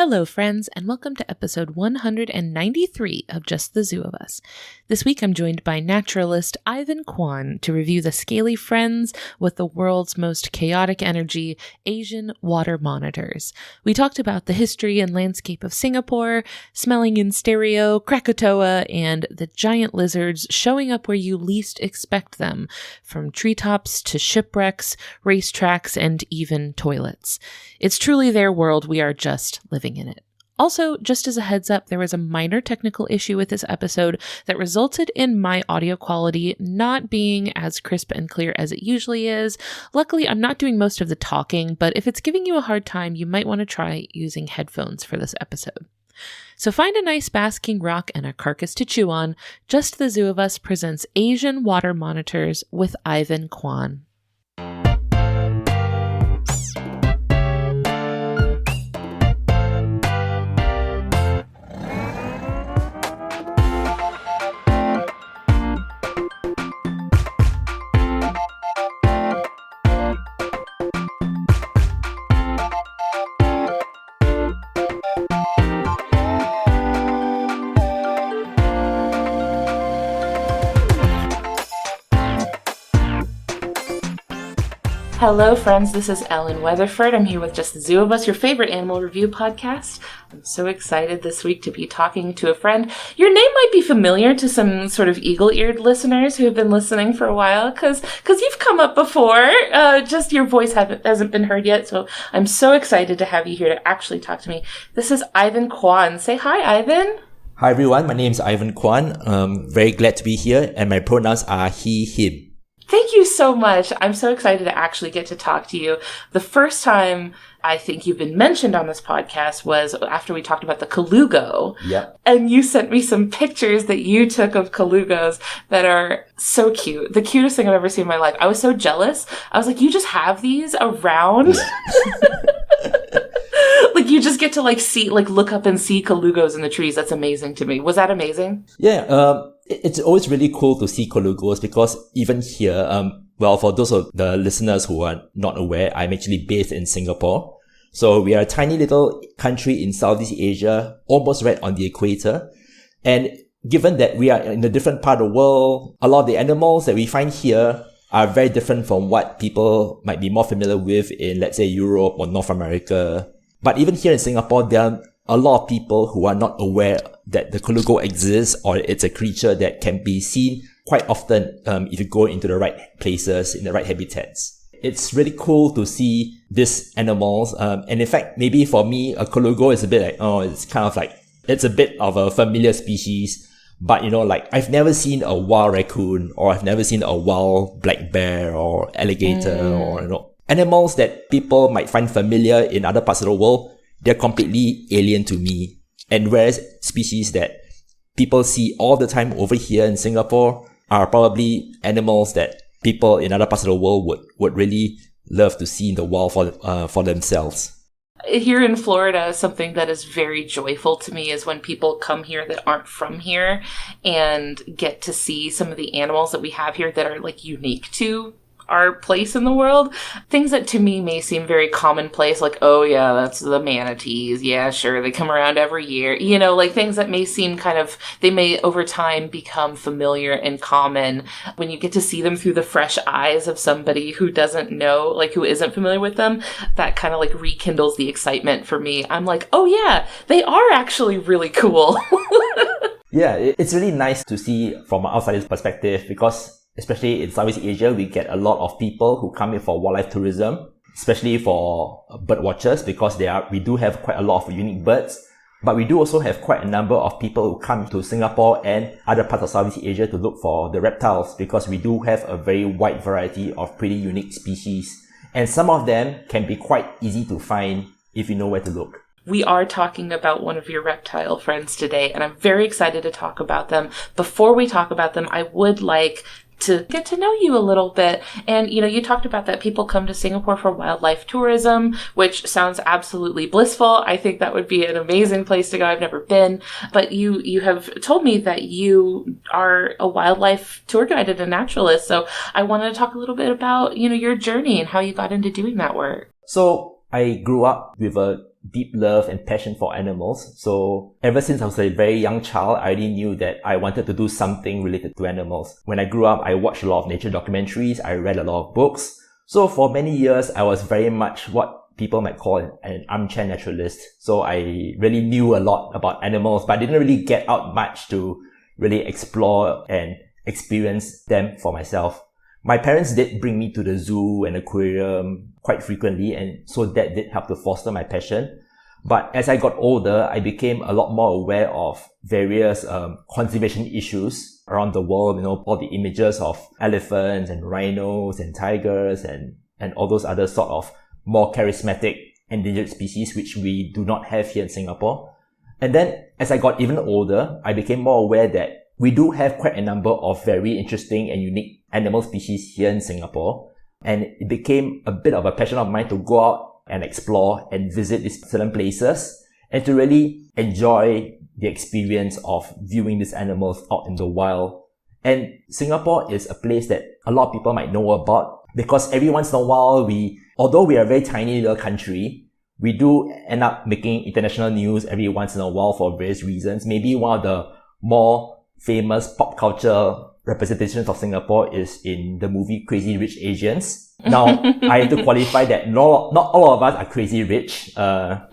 Hello, friends, and welcome to episode 193 of Just the Zoo of Us. This week I'm joined by naturalist Ivan Kwan to review the scaly friends with the world's most chaotic energy, Asian water monitors. We talked about the history and landscape of Singapore, smelling in stereo, Krakatoa, and the giant lizards showing up where you least expect them, from treetops to shipwrecks, racetracks, and even toilets. It's truly their world. We are just living in it. Also, just as a heads up, there was a minor technical issue with this episode that resulted in my audio quality not being as crisp and clear as it usually is. Luckily, I'm not doing most of the talking, but if it's giving you a hard time, you might want to try using headphones for this episode. So find a nice basking rock and a carcass to chew on. Just the Zoo of Us presents Asian Water Monitors with Ivan Kwan. Hello, friends. This is Ellen Weatherford. I'm here with Just the Zoo of Us, your favorite animal review podcast. I'm so excited this week to be talking to a friend. Your name might be familiar to some sort of eagle-eared listeners who have been listening for a while, because you've come up before. Just your voice hasn't been heard yet, so I'm so excited to have you here to actually talk to me. This is Ivan Kwan. Say hi, Ivan. Hi, everyone. My name is Ivan Kwan. Very glad to be here, and my pronouns are he, him. Thank you so much. I'm so excited to actually get to talk to you. The first time I think you've been mentioned on this podcast was after we talked about the Colugo. Yep. And you sent me some pictures that you took of Colugos that are so cute. The cutest thing I've ever seen in my life. I was so jealous. I was like, you just have these around? Like, you just get to look up and see Colugos in the trees. That's amazing to me. Was that amazing? Yeah, it's always really cool to see colugos because even here, for those of the listeners who are not aware, I'm actually based in Singapore. So we are a tiny little country in Southeast Asia, almost right on the equator. And given that we are in a different part of the world, a lot of the animals that we find here are very different from what people might be more familiar with in, let's say, Europe or North America. But even here in Singapore, there are a lot of people who are not aware that the colugo exists or it's a creature that can be seen quite often if you go into the right places, in the right habitats. It's really cool to see these animals. And in fact, maybe for me, a colugo is a bit like, it's a bit of a familiar species. But, I've never seen a wild raccoon or I've never seen a wild black bear or alligator or, animals that people might find familiar in other parts of the world. They're completely alien to me. And whereas species that people see all the time over here in Singapore are probably animals that people in other parts of the world would really love to see in the wild for themselves. Here in Florida, something that is very joyful to me is when people come here that aren't from here and get to see some of the animals that we have here that are unique to our place in the world. Things that to me may seem very commonplace, like, oh yeah, that's the manatees. Yeah, sure, they come around every year. Things that may seem they may over time become familiar and common. When you get to see them through the fresh eyes of somebody who doesn't know, who isn't familiar with them, that kind of rekindles the excitement for me. I'm like, oh yeah, they are actually really cool. Yeah, it's really nice to see from an outsider's perspective because especially in Southeast Asia, we get a lot of people who come in for wildlife tourism, especially for bird watchers because we do have quite a lot of unique birds. But we do also have quite a number of people who come to Singapore and other parts of Southeast Asia to look for the reptiles because we do have a very wide variety of pretty unique species. And some of them can be quite easy to find if you know where to look. We are talking about one of your reptile friends today, and I'm very excited to talk about them. Before we talk about them, I would like to get to know you a little bit. And, you talked about that people come to Singapore for wildlife tourism, which sounds absolutely blissful. I think that would be an amazing place to go. I've never been. But you have told me that you are a wildlife tour guide and a naturalist. So I wanted to talk a little bit about, your journey and how you got into doing that work. So I grew up with a deep love and passion for animals. So ever since I was a very young child, I already knew that I wanted to do something related to animals. When I grew up, I watched a lot of nature documentaries. I read a lot of books. So for many years, I was very much what people might call an armchair naturalist. So I really knew a lot about animals, but I didn't really get out much to really explore and experience them for myself. My parents did bring me to the zoo and aquarium quite frequently, and so that did help to foster my passion. But as I got older, I became a lot more aware of various conservation issues around the world, all the images of elephants and rhinos and tigers and all those other sort of more charismatic endangered species, which we do not have here in Singapore. And then as I got even older, I became more aware that we do have quite a number of very interesting and unique animal species here in Singapore. And it became a bit of a passion of mine to go out and explore and visit these certain places and to really enjoy the experience of viewing these animals out in the wild. And Singapore is a place that a lot of people might know about because every once in a while, although we are a very tiny little country, we do end up making international news every once in a while for various reasons. Maybe one of the more famous pop culture representations of Singapore is in the movie Crazy Rich Asians. Now, I have to qualify that not all of us are crazy rich. But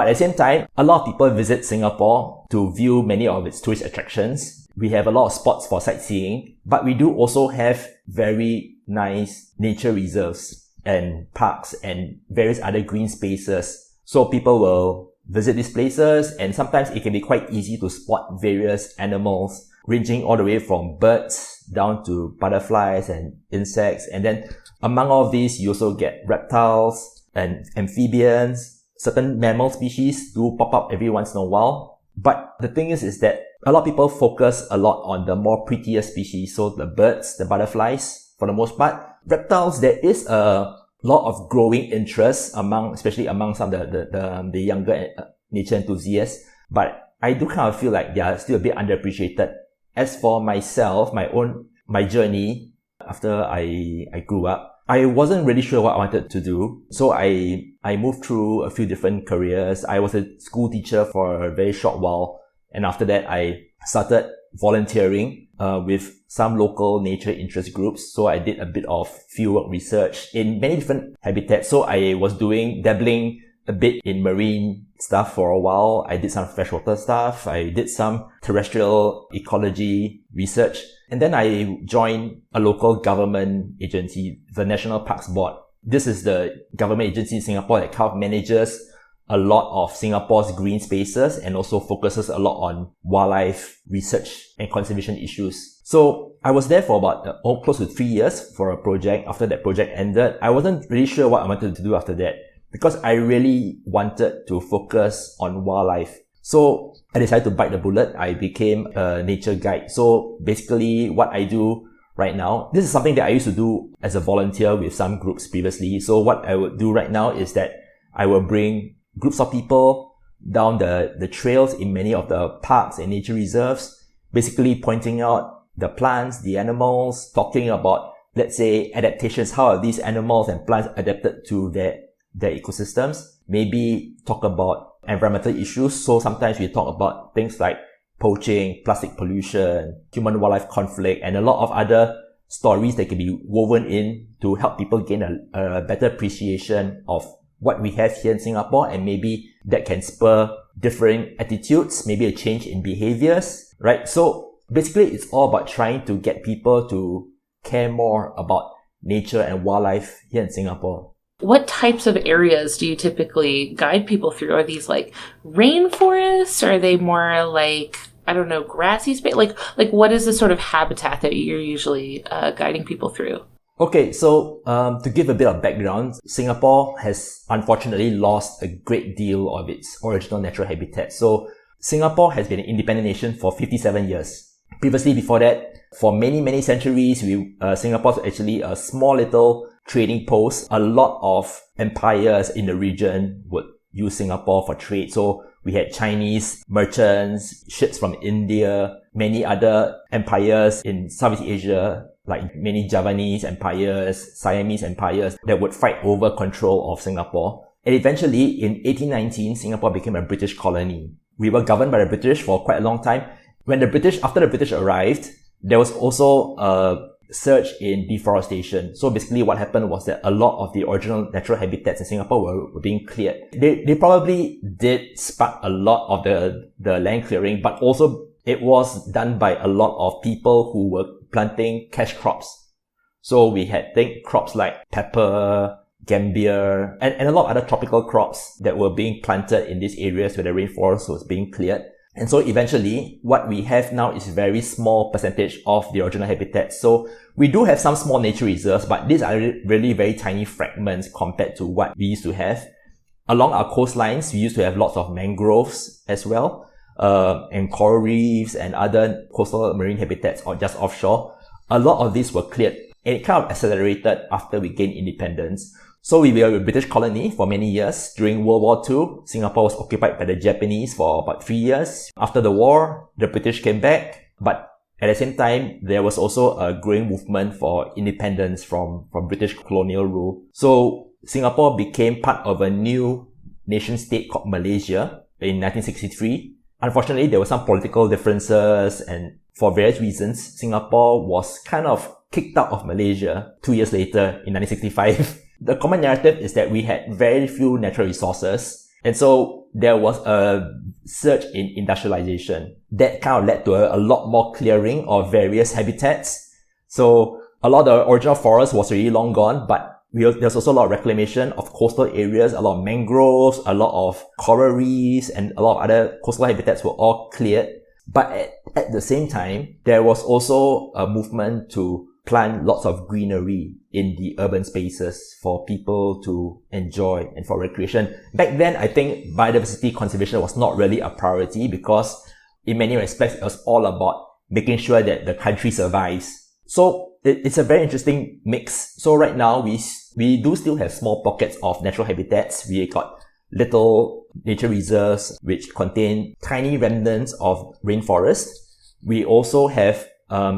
at the same time, a lot of people visit Singapore to view many of its tourist attractions. We have a lot of spots for sightseeing, but we do also have very nice nature reserves and parks and various other green spaces. So people will visit these places, and sometimes it can be quite easy to spot various animals ranging all the way from birds down to butterflies and insects. And then among all of these, you also get reptiles and amphibians. Certain mammal species do pop up every once in a while. But the thing is that a lot of people focus a lot on the more prettier species. So the birds, the butterflies, for the most part. Reptiles, there is a lot of growing interest especially among some of the younger nature enthusiasts. But I do kind of feel like they are still a bit underappreciated. As for myself, my journey after I grew up, I wasn't really sure what I wanted to do. So I moved through a few different careers. I was a school teacher for a very short while. And after that, I started volunteering with some local nature interest groups. So I did a bit of fieldwork research in many different habitats. So I was dabbling a bit in marine stuff for a while. I did some freshwater stuff. I did some terrestrial ecology research. And then I joined a local government agency, the National Parks Board. This is the government agency in Singapore that kind of manages a lot of Singapore's green spaces and also focuses a lot on wildlife research and conservation issues. So I was there for about close to 3 years for a project. After that project ended, I wasn't really sure what I wanted to do after that because I really wanted to focus on wildlife. So I decided to bite the bullet. I became a nature guide. So basically what I do right now, this is something that I used to do as a volunteer with some groups previously. So what I would do right now is that I will bring groups of people down the trails in many of the parks and nature reserves, basically pointing out the plants, the animals, talking about, let's say, adaptations. How are these animals and plants adapted to their ecosystems? Maybe talk about environmental issues. So sometimes we talk about things like poaching, plastic pollution, human-wildlife conflict, and a lot of other stories that can be woven in to help people gain a better appreciation of what we have here in Singapore, and maybe that can spur different attitudes, maybe a change in behaviors, right? So basically, it's all about trying to get people to care more about nature and wildlife here in Singapore. What types of areas do you typically guide people through? Are these like rainforests? Are they more like, I don't know, grassy space? Like what is the sort of habitat that you're usually guiding people through? Okay, so to give a bit of background, Singapore has unfortunately lost a great deal of its original natural habitat. So Singapore has been an independent nation for 57 years. Previously, before that, for many, many centuries, Singapore was actually a small little trading post. A lot of empires in the region would use Singapore for trade. So we had Chinese merchants, ships from India, many other empires in Southeast Asia like many Javanese empires, Siamese empires that would fight over control of Singapore. And eventually, in 1819, Singapore became a British colony. We were governed by the British for quite a long time. After the British arrived, there was also a surge in deforestation. So basically what happened was that a lot of the original natural habitats in Singapore were being cleared. They probably did spark a lot of the land clearing, but also it was done by a lot of people who were planting cash crops. So we had crops like pepper, gambia, and a lot of other tropical crops that were being planted in these areas where the rainforest was being cleared. And so eventually, what we have now is a very small percentage of the original habitat. So we do have some small nature reserves, but these are really very tiny fragments compared to what we used to have. Along our coastlines, we used to have lots of mangroves as well, and coral reefs and other coastal marine habitats or just offshore. A lot of these were cleared, and it kind of accelerated after we gained independence. So we were a British colony for many years. During World War II, Singapore was occupied by the Japanese for about 3 years. After the war, the British came back. But at the same time, there was also a growing movement for independence from British colonial rule. So Singapore became part of a new nation state called Malaysia in 1963. Unfortunately, there were some political differences, and for various reasons, Singapore was kind of kicked out of Malaysia 2 years later in 1965. The common narrative is that we had very few natural resources, and so there was a surge in industrialization that kind of led to a lot more clearing of various habitats. So a lot of the original forest was really long gone, but there's also a lot of reclamation of coastal areas, a lot of mangroves, a lot of coral reefs, and a lot of other coastal habitats were all cleared. But at the same time, there was also a movement to plant lots of greenery in the urban spaces for people to enjoy and for recreation. Back then, I think biodiversity conservation was not really a priority because in many respects, it was all about making sure that the country survives. So it's a very interesting mix. So right now, we do still have small pockets of natural habitats. We got little nature reserves which contain tiny remnants of rainforest. We also have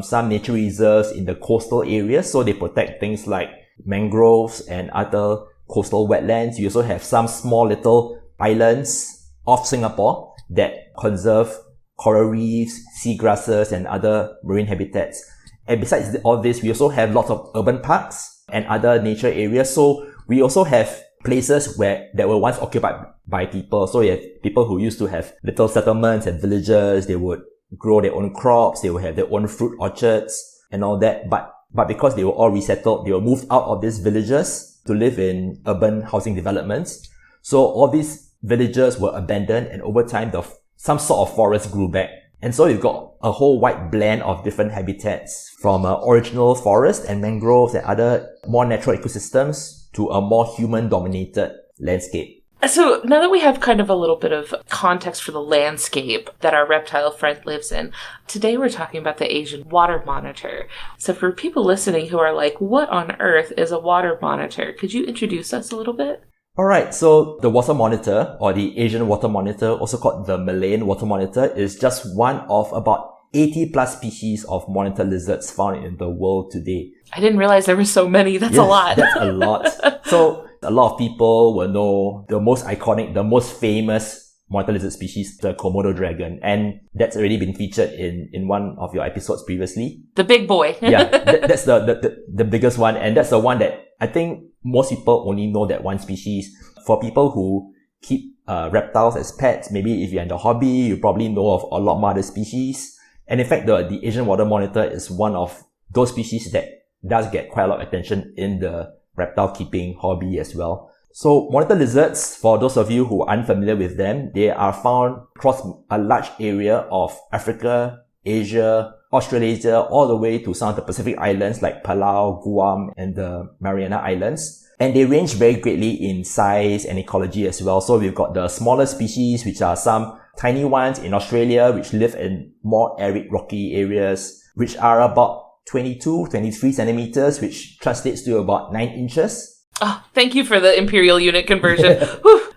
some nature reserves in the coastal areas, so they protect things like mangroves and other coastal wetlands. You also have some small little islands off Singapore that conserve coral reefs, seagrasses, and other marine habitats. And besides all this, we also have lots of urban parks and other nature areas. So we also have places that were once occupied by people. So you have people who used to have little settlements and villages. They would grow their own crops, they will have their own fruit orchards and all that. But because they were all resettled, they were moved out of these villages to live in urban housing developments. So all these villages were abandoned, and over time, some sort of forest grew back. And so you've got a whole wide blend of different habitats, from original forest and mangroves and other more natural ecosystems to a more human-dominated landscape. So now that we have kind of a little bit of context for the landscape that our reptile friend lives in, today we're talking about the Asian water monitor. So for people listening who are like, what on earth is a water monitor? Could you introduce us a little bit? Alright, so the water monitor, or the Asian water monitor, also called the Malayan water monitor, is just one of about 80 plus species of monitor lizards found in the world today. I didn't realize there were so many. That's a lot. That's a lot. So a lot of people will know the most iconic, the most famous monitor lizard species, the Komodo dragon. And that's already been featured in one of your episodes previously. The big boy. Yeah, that's the biggest one. And that's the one that I think most people only know that one species. For people who keep reptiles as pets, maybe if you're in the hobby, you probably know of a lot more other species. And in fact, the Asian water monitor is one of those species that does get quite a lot of attention in the reptile keeping hobby as well. So monitor lizards, for those of you who are unfamiliar with them, they are found across a large area of Africa, Asia, Australasia, all the way to some of the Pacific islands like Palau, Guam, and the Mariana Islands. And they range very greatly in size and ecology as well. So we've got the smaller species, which are some tiny ones in Australia, which live in more arid, rocky areas, which are about 22, 23 centimeters, which translates to about 9 inches. Oh, thank you for the imperial unit conversion.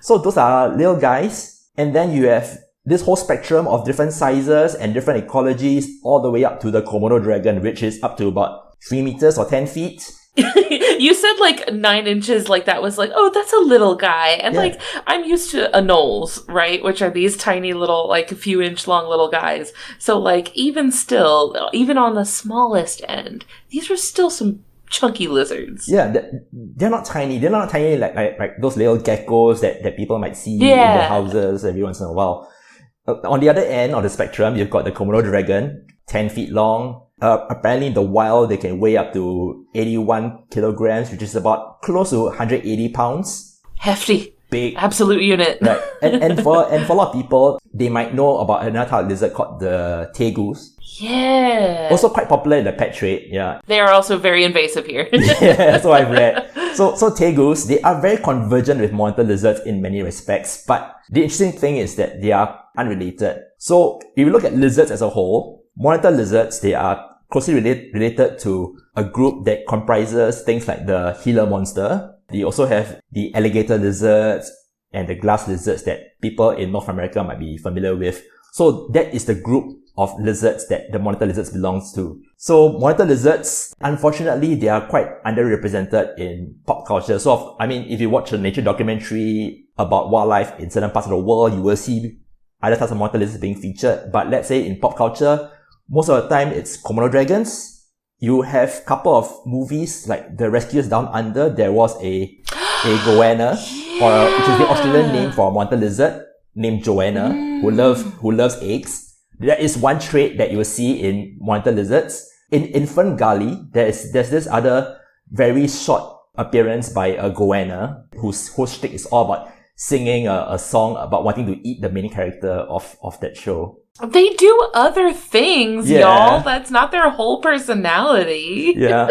So those are little guys. And then you have this whole spectrum of different sizes and different ecologies all the way up to the Komodo dragon, which is up to about 3 meters or 10 feet. You said like 9 inches, like that was like, oh, that's a little guy. And like, I'm used to anoles, right? Which are these tiny little, like a few inch long little guys. So like, even still, even on the smallest end, these were still some chunky lizards. Yeah, they're not tiny. They're not tiny like those little geckos that people might see in their houses every once in a while. On the other end of the spectrum, you've got the Komodo dragon, 10 feet long. Apparently in the wild, they can weigh up to 81 kilograms, which is about close to 180 pounds. Hefty. Big. Absolute unit. Right. And for a lot of people, they might know about another type of lizard called the tegus. Yeah. Also quite popular in the pet trade, yeah. They are also very invasive here. Yeah, so I've read. So tegus, they are very convergent with monitor lizards in many respects, but the interesting thing is that they are unrelated. So if you look at lizards as a whole, monitor lizards, they are closely related to a group that comprises things like the Gila monster. They also have the alligator lizards and the glass lizards that people in North America might be familiar with. So that is the group of lizards that the monitor lizards belongs to. So monitor lizards, unfortunately, they are quite underrepresented in pop culture. So, if you watch a nature documentary about wildlife in certain parts of the world, you will see other types of monitor lizards being featured. But let's say in pop culture, most of the time it's Komodo dragons. You have a couple of movies like The Rescuers Down Under. There was a goanna, which is the Australian name for a monitor lizard named Joanna, who loves eggs. There is one trait that you will see in monitor lizards. In infant Gali, there's this other very short appearance by a goanna whose shtick is all about singing a song about wanting to eat the main character of that show. They do other things, y'all. That's not their whole personality. Yeah,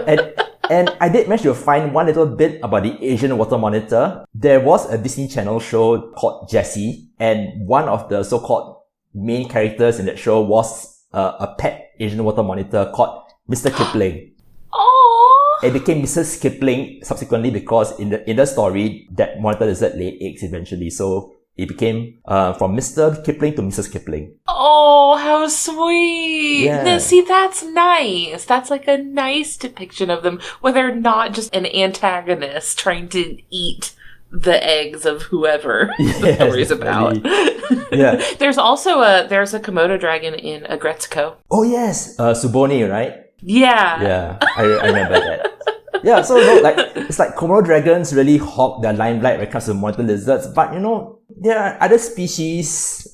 and I did manage to find one little bit about the Asian water monitor. There was a Disney Channel show called Jessie, and one of the so-called main characters in that show was a pet Asian water monitor called Mr. Kipling. Aww. It became Mrs. Kipling subsequently because in the story, that monitor lizard laid eggs eventually. So it became from Mr. Kipling to Mrs. Kipling. Oh, how sweet. Yeah. Now, see, that's nice. That's like a nice depiction of them, where they're not just an antagonist trying to eat the eggs of whoever the story's about. Yeah. There's also there's a Komodo dragon in Agretzko. Oh yes, Suboni, right? Yeah. Yeah, I remember that. Yeah, so it's like Komodo dragons really hog the limelight when it comes to monitor lizards, but there are other species.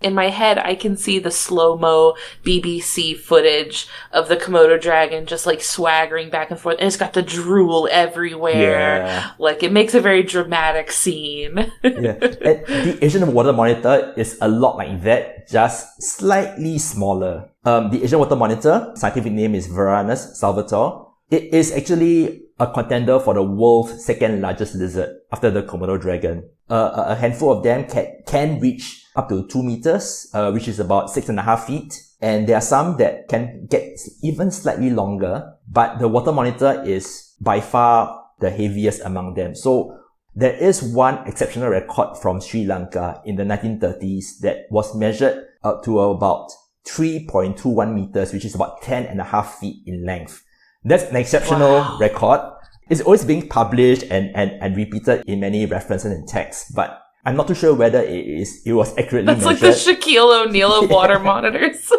In my head, I can see the slow-mo BBC footage of the Komodo dragon just like swaggering back and forth, and it's got the drool everywhere. Yeah. Like, it makes a very dramatic scene. Yeah. And the Asian water monitor is a lot like that, just slightly smaller. The Asian water monitor, scientific name is Varanus salvator. It is actually a contender for the world's second largest lizard after the Komodo dragon. A handful of them can reach up to 2 meters, which is about 6.5 feet. And there are some that can get even slightly longer, but the water monitor is by far the heaviest among them. So there is one exceptional record from Sri Lanka in the 1930s that was measured up to about 3.21 meters, which is about 10.5 feet in length. That's an exceptional record. It's always being published and repeated in many references and texts, but I'm not too sure whether it was accurately measured. That's like the Shaquille O'Neal of water monitors.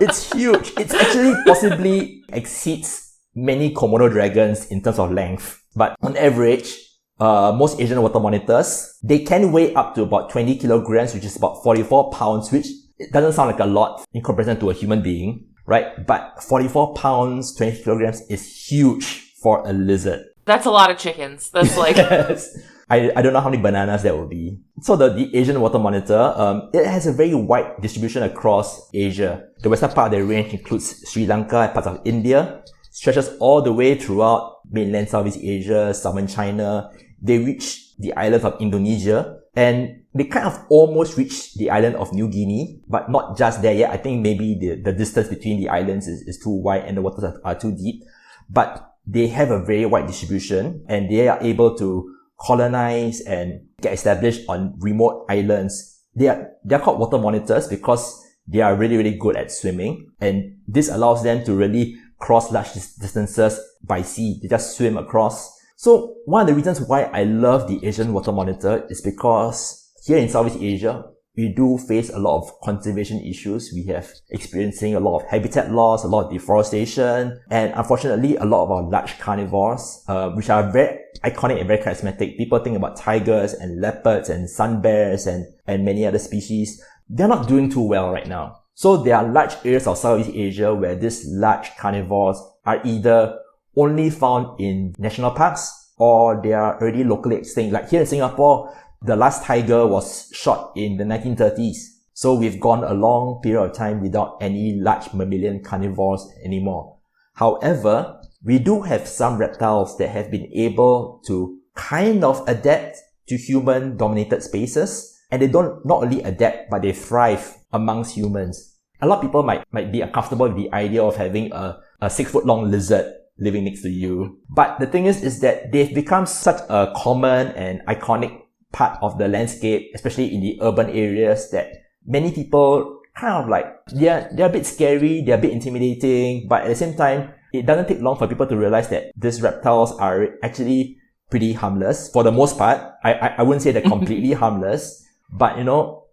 It's huge. It's actually possibly exceeds many Komodo dragons in terms of length. But on average, most Asian water monitors, they can weigh up to about 20 kilograms, which is about 44 pounds, which it doesn't sound like a lot in comparison to a human being, right? But 44 pounds, 20 kilograms is huge for a lizard. That's a lot of chickens. That's like... Yes. I don't know how many bananas that would be. So the Asian water monitor, it has a very wide distribution across Asia. The western part of the range includes Sri Lanka and parts of India, stretches all the way throughout mainland Southeast Asia, southern China. They reach the islands of Indonesia, and they kind of almost reach the island of New Guinea, but not just there yet. I think maybe the distance between the islands is too wide and the waters are too deep. But they have a very wide distribution, and they are able to colonize and get established on remote islands. They're called water monitors because they are really, really good at swimming. And this allows them to really cross large distances by sea. They just swim across. So one of the reasons why I love the Asian water monitor is because here in Southeast Asia, we do face a lot of conservation issues. We have experiencing a lot of habitat loss, a lot of deforestation, and unfortunately, a lot of our large carnivores, which are very iconic and very charismatic. People think about tigers and leopards and sun bears and many other species. They're not doing too well right now. So there are large areas of Southeast Asia where these large carnivores are either only found in national parks or they are already locally extinct. Like here in Singapore, the last tiger was shot in the 1930s. So we've gone a long period of time without any large mammalian carnivores anymore. However, we do have some reptiles that have been able to kind of adapt to human-dominated spaces. And they don't not only adapt, but they thrive amongst humans. A lot of people might be uncomfortable with the idea of having a 6-foot-long lizard living next to you. But the thing is that they've become such a common and iconic part of the landscape, especially in the urban areas, that many people kind of like, they're a bit scary, they're a bit intimidating, but at the same time, it doesn't take long for people to realize that these reptiles are actually pretty harmless. For the most part, I wouldn't say they're completely harmless, but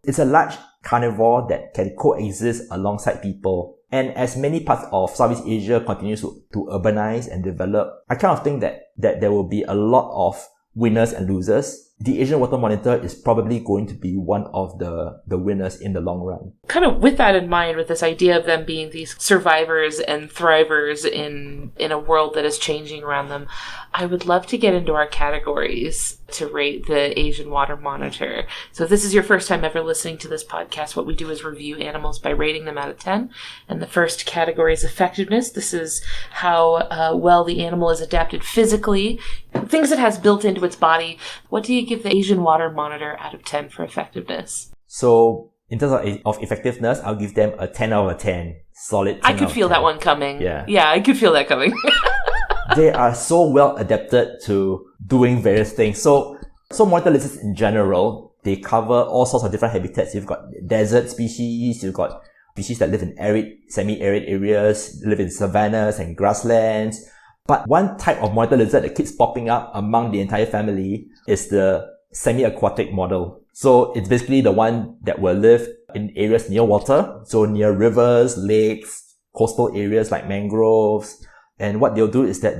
it's a large carnivore that can coexist alongside people. And as many parts of Southeast Asia continues to urbanize and develop, I kind of think that there will be a lot of winners and losers. The Asian Water Monitor is probably going to be one of the winners in the long run. Kind of with that in mind, with this idea of them being these survivors and thrivers in a world that is changing around them, I would love to get into our categories to rate the Asian Water Monitor. So if this is your first time ever listening to this podcast, what we do is review animals by rating them out of 10. And the first category is effectiveness. This is how well the animal is adapted physically, things it has built into its body. What do you give the Asian Water Monitor out of 10 for effectiveness? So in terms of effectiveness, I'll give them a 10 out of 10. Solid 10 I could feel 10. that one coming. Yeah, I could feel that coming. They are so well adapted to doing various things. So monitor lizards in general, they cover all sorts of different habitats. You've got desert species, you've got species that live in arid, semi-arid areas, live in savannas and grasslands. But one type of monitor lizard that keeps popping up among the entire family is the semi-aquatic model. So it's basically the one that will live in areas near water, so near rivers, lakes, coastal areas like mangroves. And what they'll do is that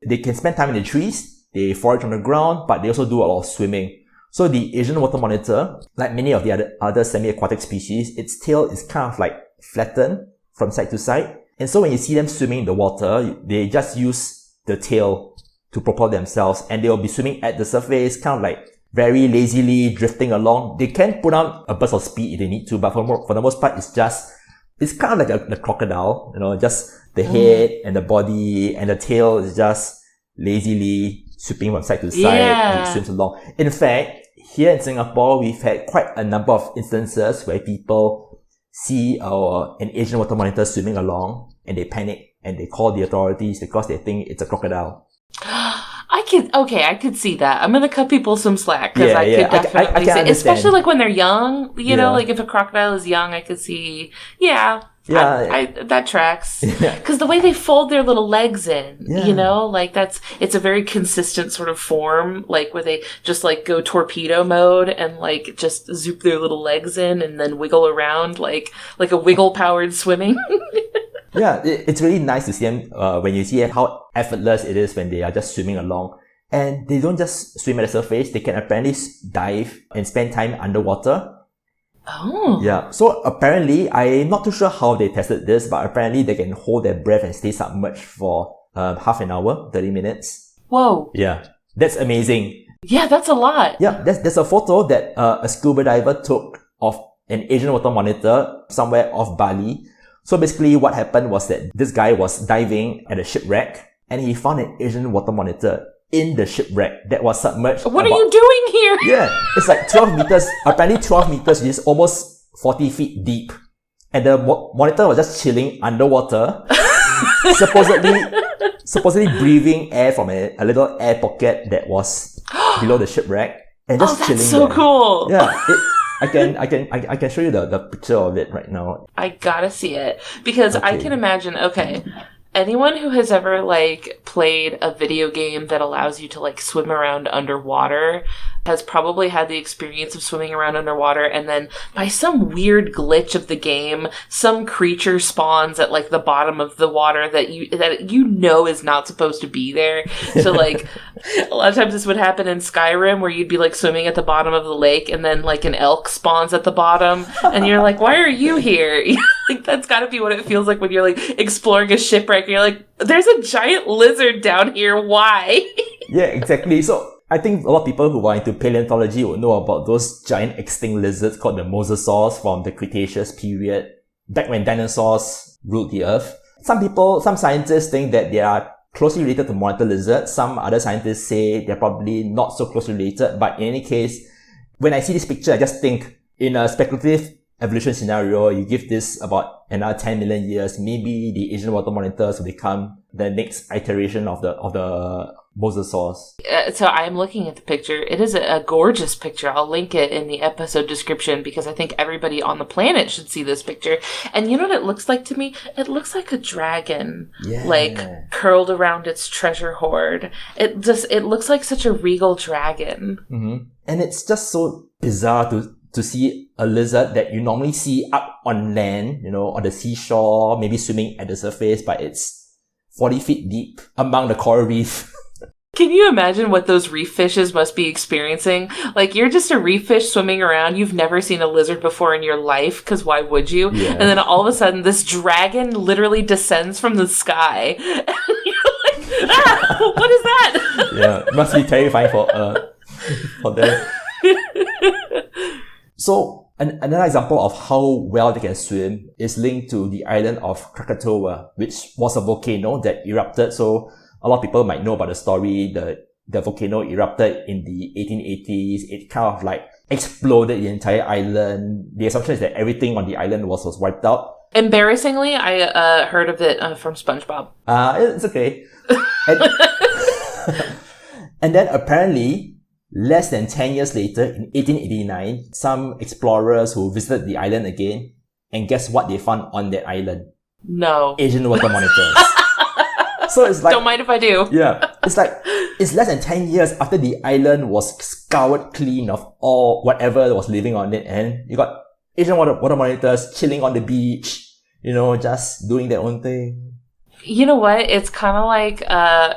they can spend time in the trees, they forage on the ground, but they also do a lot of swimming. So the Asian Water Monitor, like many of the other semi-aquatic species, its tail is kind of like flattened from side to side. And so when you see them swimming in the water, they just use the tail to propel themselves, and they'll be swimming at the surface, kind of like very lazily drifting along. They can put on a burst of speed if they need to, but for the most part, it's kind of like a crocodile, just the head and the body and the tail is just lazily sweeping from side to side and it swims along. In fact, here in Singapore, we've had quite a number of instances where people see an Asian Water Monitor swimming along and they panic and they call the authorities because they think it's a crocodile. I could see that. I'm going to cut people some slack because I could definitely see, especially like when they're young, like if a crocodile is young, I could see, that tracks. Because the way they fold their little legs in, it's a very consistent sort of form, like where they just like go torpedo mode and like just zoop their little legs in and then wiggle around like a wiggle powered swimming. Yeah, it's really nice to see them when you see how effortless it is when they are just swimming along. And they don't just swim at the surface, they can apparently dive and spend time underwater. Oh. Yeah, so apparently, I'm not too sure how they tested this, but apparently they can hold their breath and stay submerged for half an hour, 30 minutes. Whoa. Yeah, that's amazing. Yeah, that's a lot. Yeah, there's a photo that a scuba diver took of an Asian Water Monitor somewhere off Bali. So basically what happened was that this guy was diving at a shipwreck and he found an Asian Water Monitor in the shipwreck that was submerged. What are you doing here? Yeah, it's like 12 meters, apparently 12 meters, which is almost 40 feet deep. And the monitor was just chilling underwater, supposedly breathing air from a little air pocket that was below the shipwreck and just chilling that's so there. Cool. Yeah. I can show you the picture of it right now. I gotta see it because Okay. I can imagine, Anyone who has ever, like, played a video game that allows you to, like, swim around underwater has probably had the experience of swimming around underwater, and then by some weird glitch of the game, some creature spawns at, like, the bottom of the water that you know is not supposed to be there. So, like, a lot of times this would happen in Skyrim, where you'd be, like, swimming at the bottom of the lake, and then, like, an elk spawns at the bottom, and you're like, why are you here? Like, that's gotta be what it feels like when you're, like, exploring a shipwreck, and you're like, there's a giant lizard down here, why? Yeah, exactly. So I think a lot of people who are into paleontology would know about those giant extinct lizards called the mosasaurs from the Cretaceous period, back when dinosaurs ruled the earth. Some scientists think that they are closely related to monitor lizards. Some other scientists say they're probably not so closely related. But in any case, when I see this picture, I just think in a speculative evolution scenario, you give this about another 10 million years, maybe the Asian water monitors will become the next iteration of the mosasaurs. So I'm looking at the picture. It is a gorgeous picture. I'll link it in the episode description because I think everybody on the planet should see this picture. And you know what it looks like to me? It looks like a dragon, like curled around its treasure hoard. It looks like such a regal dragon. Mm-hmm. And it's just so bizarre to see a lizard that you normally see up on land, on the seashore, maybe swimming at the surface, but it's 40 feet deep among the coral reef. Can you imagine what those reef fishes must be experiencing? Like, you're just a reef fish swimming around. You've never seen a lizard before in your life, because why would you? Yeah. And then all of a sudden, this dragon literally descends from the sky. And you're like, what is that? Yeah, it must be terrifying for them. So, another example of how well they can swim is linked to the island of Krakatoa, which was a volcano that erupted. So, a lot of people might know about the story. The volcano erupted in the 1880s. It kind of like exploded the entire island. The assumption is that everything on the island was wiped out. Embarrassingly, I heard of it from SpongeBob. It's okay. And then apparently, less than 10 years later, in 1889, some explorers who visited the island again, and guess what they found on that island? No. Asian water monitors. So it's like... Don't mind if I do. Yeah. It's like, it's less than 10 years after the island was scoured clean of all whatever was living on it, and you got Asian water monitors chilling on the beach, just doing their own thing. You know what? It's kind of like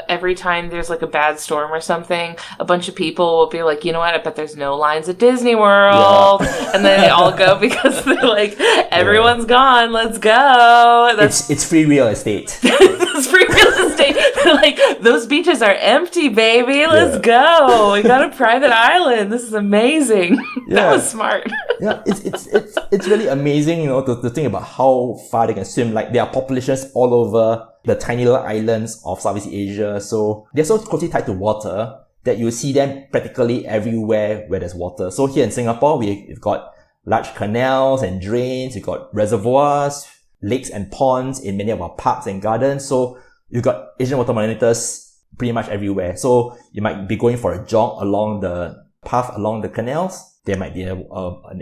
every time there's like a bad storm or something, a bunch of people will be like, you know what? I bet there's no lines at Disney World. Yeah. And then they all go because they're like, everyone's gone. Let's go. It's free real estate. It's free real estate. They're like, those beaches are empty, baby. Let's go. We got a private island. This is amazing. Yeah. That was smart. Yeah, it's really amazing, to think about how far they can swim. Like, there are populations all over the tiny little islands of Southeast Asia. So they're so closely tied to water that you see them practically everywhere where there's water. So here in Singapore, we've got large canals and drains. We've got reservoirs, lakes and ponds in many of our parks and gardens. So you've got Asian water monitors pretty much everywhere. So you might be going for a jog along the path along the canals. There might be an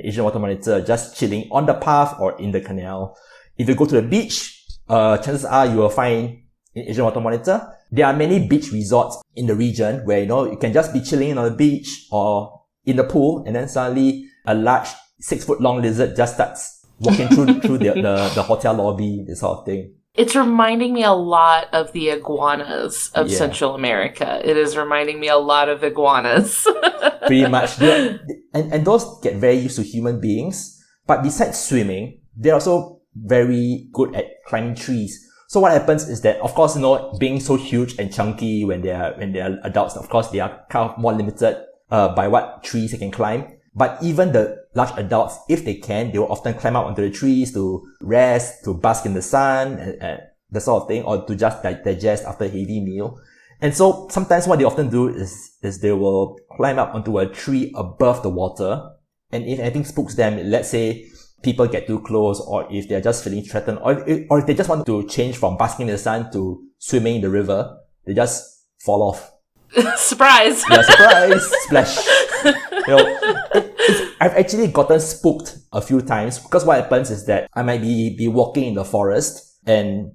Asian water monitor just chilling on the path or in the canal. If you go to the beach, chances are you will find an Asian water monitor. There are many beach resorts in the region where, you can just be chilling on the beach or in the pool, and then suddenly a large 6-foot long lizard just starts walking through the hotel lobby, this sort of thing. It's reminding me a lot of the iguanas of Central America. It is reminding me a lot of iguanas. Pretty much. And those get very used to human beings. But besides swimming, they're also very good at climbing trees. So what happens is that, of course, being so huge and chunky when they are adults, of course, they are kind of more limited by what trees they can climb. But even the large adults, if they can, they will often climb up onto the trees to rest, to bask in the sun, and that sort of thing, or to just digest after a heavy meal. And so sometimes what they often do is they will climb up onto a tree above the water. And if anything spooks them, let's say people get too close, or if they're just feeling threatened, or if they just want to change from basking in the sun to swimming in the river, they just fall off. Surprise! Yeah, surprise! Splash! I've actually gotten spooked a few times, because what happens is that I might be walking in the forest, and,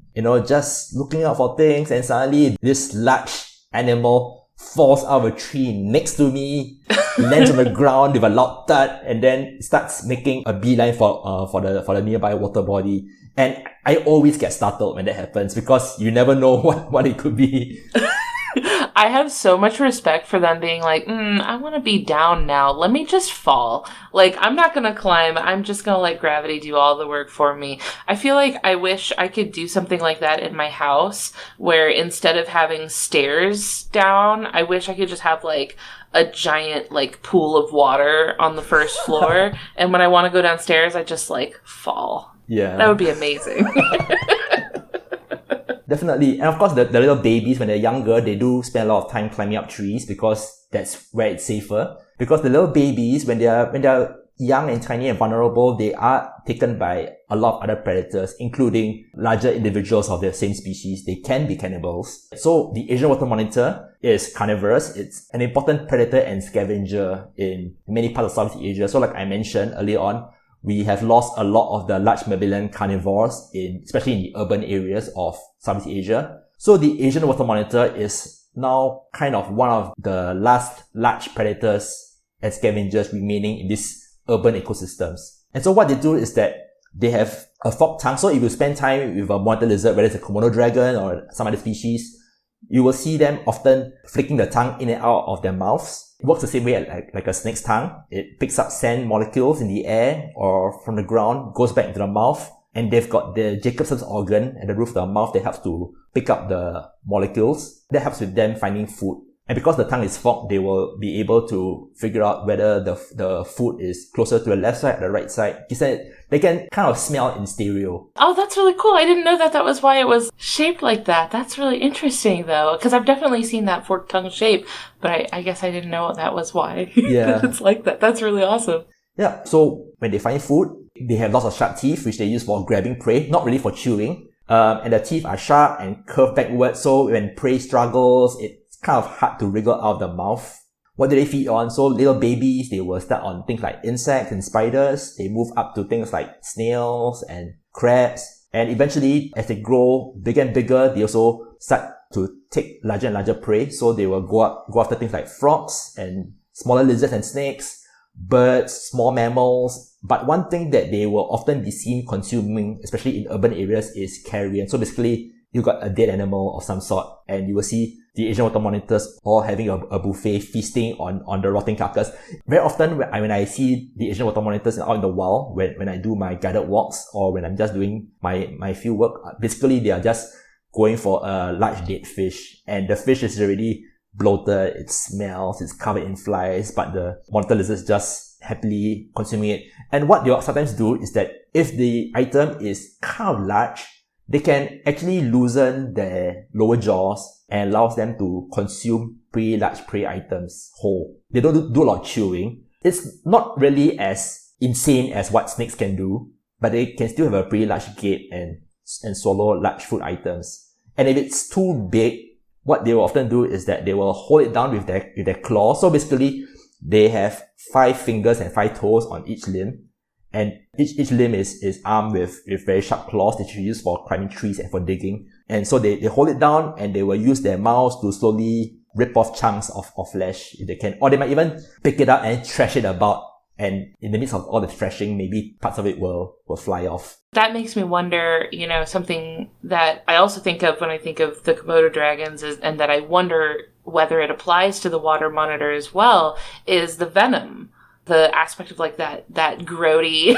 just looking out for things, and suddenly this large animal falls out of a tree next to me, lands on the ground with a loud thud, and then starts making a beeline for the nearby water body. And I always get startled when that happens because you never know what it could be. I have so much respect for them being like, I want to be down now. Let me just fall. Like, I'm not going to climb. I'm just going to let gravity do all the work for me. I feel like I wish I could do something like that in my house where instead of having stairs down, I wish I could just have like a giant like pool of water on the first floor. And when I want to go downstairs, I just like fall. Yeah. That would be amazing. Definitely. And of course, the little babies, when they're younger, they do spend a lot of time climbing up trees because that's where it's safer. Because the little babies, when they're young and tiny and vulnerable, they are taken by a lot of other predators, including larger individuals of the same species. They can be cannibals. So the Asian water monitor is carnivorous. It's an important predator and scavenger in many parts of Southeast Asia. So like I mentioned earlier on, we have lost a lot of the large mammalian carnivores especially in the urban areas of Southeast Asia. So the Asian water monitor is now kind of one of the last large predators and scavengers remaining in these urban ecosystems. And so what they do is that they have a forked tongue. So if you spend time with a monitor lizard, whether it's a Komodo dragon or some other species, you will see them often flicking the tongue in and out of their mouths. It works the same way like a snake's tongue. It picks up sand molecules in the air or from the ground, goes back into the mouth, and they've got the Jacobson's organ at the roof of the mouth that helps to pick up the molecules. That helps with them finding food. And because the tongue is forked, they will be able to figure out whether the food is closer to the left side or the right side. He said they can kind of smell in stereo. Oh, that's really cool. I didn't know that was why it was shaped like that. That's really interesting, though, because I've definitely seen that forked tongue shape, but I guess I didn't know that was why. Yeah. It's like that. That's really awesome. Yeah. So when they find food, they have lots of sharp teeth, which they use for grabbing prey, not really for chewing. And the teeth are sharp and curved backwards, so when prey struggles, it's kind of hard to wriggle out of the mouth. What do they feed on? So little babies, they will start on things like insects and spiders. They move up to things like snails and crabs. And eventually, as they grow bigger and bigger, they also start to take larger and larger prey. So they will go after things like frogs and smaller lizards and snakes, birds, small mammals. But one thing that they will often be seen consuming, especially in urban areas, is carrion. So basically, you got a dead animal of some sort, and you will see the Asian water monitors all having a buffet feasting on the rotting carcass. Very often when I see the Asian water monitors out in the wild, when I do my guided walks or when I'm just doing my field work, basically they are just going for a large dead fish, and the fish is already bloated, it smells, it's covered in flies, but the monitor lizards just happily consuming it. And what they'll sometimes do is that if the item is kind of large, they can actually loosen their lower jaws and allows them to consume pretty large prey items whole. They don't do a lot of chewing. It's not really as insane as what snakes can do, but they can still have a pretty large gape and swallow large food items. And if it's too big, what they will often do is that they will hold it down with their claws. So basically, they have 5 fingers and 5 toes on each limb. And each limb is armed with very sharp claws that you use for climbing trees and for digging. And so they hold it down and they will use their mouths to slowly rip off chunks of flesh if they can. Or they might even pick it up and thrash it about. And in the midst of all the thrashing, maybe parts of it will fly off. That makes me wonder, something that I also think of when I think of the Komodo dragons and that I wonder whether it applies to the water monitor as well, is the venom. The aspect of like that grody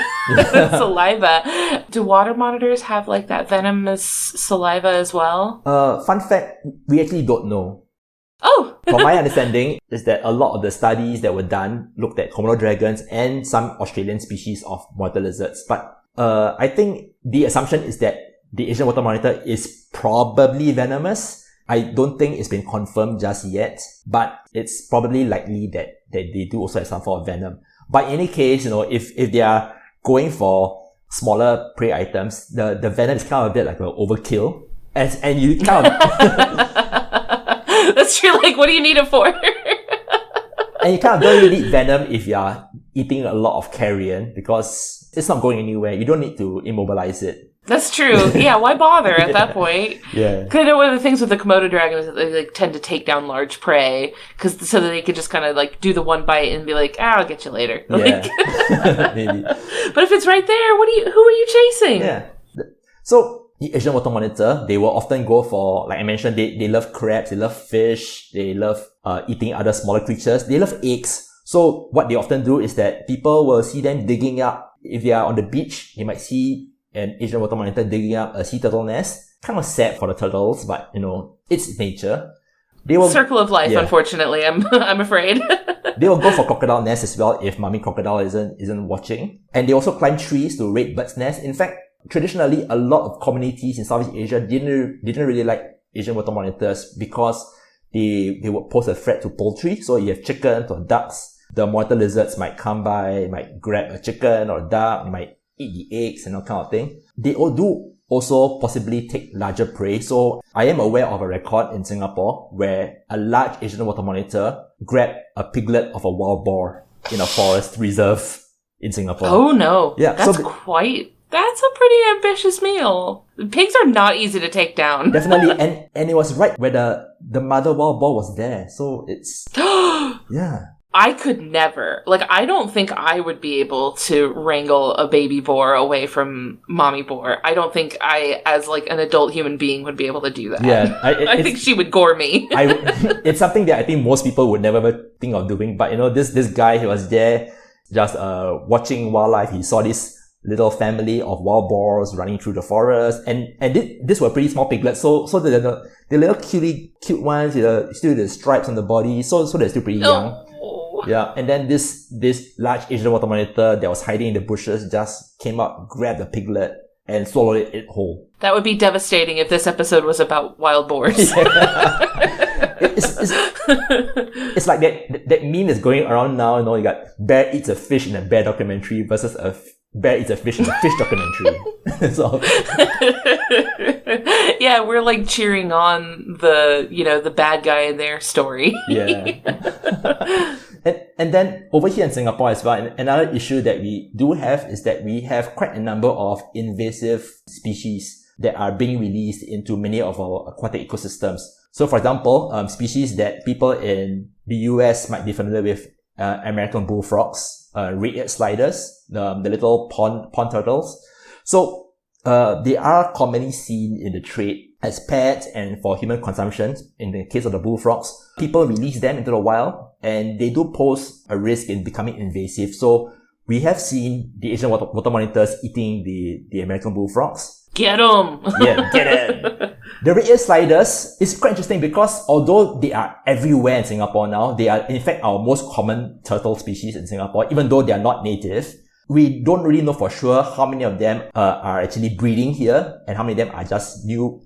saliva. Do water monitors have like that venomous saliva as well? Fun fact, we actually don't know. Oh! From my understanding is that a lot of the studies that were done looked at Komodo dragons and some Australian species of monitor lizards. But I think the assumption is that the Asian water monitor is probably venomous. I don't think it's been confirmed just yet, but it's probably likely that they do also have some form of venom. But in any case, if they are going for smaller prey items, the venom is kind of a bit like an overkill. And you kind of... That's true, like, what do you need it for? And you kind of don't really need venom if you are eating a lot of carrion because it's not going anywhere. You don't need to immobilize it. That's true. Yeah, why bother at that point? Yeah. Because I know one of the things with the Komodo dragon is that they tend to take down large prey, so that they could just kind of do the one bite and be like, I'll get you later. Yeah. Maybe. But if it's right there, who are you chasing? Yeah. So the Asian water monitor, they will often go for, like I mentioned, they love crabs, they love fish, they love eating other smaller creatures, they love eggs. So what they often do is that people will see them digging up. If they are on the beach, you might see an Asian water monitor digging up a sea turtle nest. Kind of sad for the turtles, but it's nature. They will circle of life, unfortunately. I'm afraid. They will go for crocodile nests as well if mommy crocodile isn't watching. And they also climb trees to raid birds' nests. In fact, traditionally, a lot of communities in Southeast Asia didn't really like Asian water monitors because they would pose a threat to poultry. So you have chickens or ducks. The monitor lizards might come by, might grab a chicken or a duck, might eat the eggs and that kind of thing. They all do also possibly take larger prey. So I am aware of a record in Singapore where a large Asian water monitor grabbed a piglet of a wild boar in a forest reserve in Singapore. Oh no. Yeah. That's a pretty ambitious meal. Pigs are not easy to take down. Definitely. And it was right where the mother wild boar was there. So it's, yeah. I could never. I don't think I would be able to wrangle a baby boar away from mommy boar. I don't think I, as an adult human being, would be able to do that. Yeah. I think she would gore me. It's something that I think most people would never think of doing. But, this guy, he was there just watching wildlife. He saw this little family of wild boars running through the forest. And these were pretty small piglets. So the little cute ones, still the stripes on the body. So they're still pretty young. Yeah, and then this large Asian water monitor that was hiding in the bushes just came up, grabbed the piglet, and swallowed it whole. That would be devastating if this episode was about wild boars. Yeah. It's like that meme is going around now. You got bear eats a fish in a bear documentary versus a bear eats a fish in a fish documentary. So yeah, we're cheering on the bad guy in their story. Yeah. And then over here in Singapore as well, another issue that we do have is that we have quite a number of invasive species that are being released into many of our aquatic ecosystems. So for example, species that people in the US might be familiar with, American bullfrogs, red-eared sliders, the little pond turtles. So they are commonly seen in the trade as pets and for human consumption. In the case of the bullfrogs, people release them into the wild and they do pose a risk in becoming invasive. So we have seen the Asian water monitors eating the American bullfrogs. Get them! Yeah, get it! The red-eared sliders is quite interesting because although they are everywhere in Singapore now, they are in fact our most common turtle species in Singapore, even though they are not native. We don't really know for sure how many of them are actually breeding here and how many of them are just new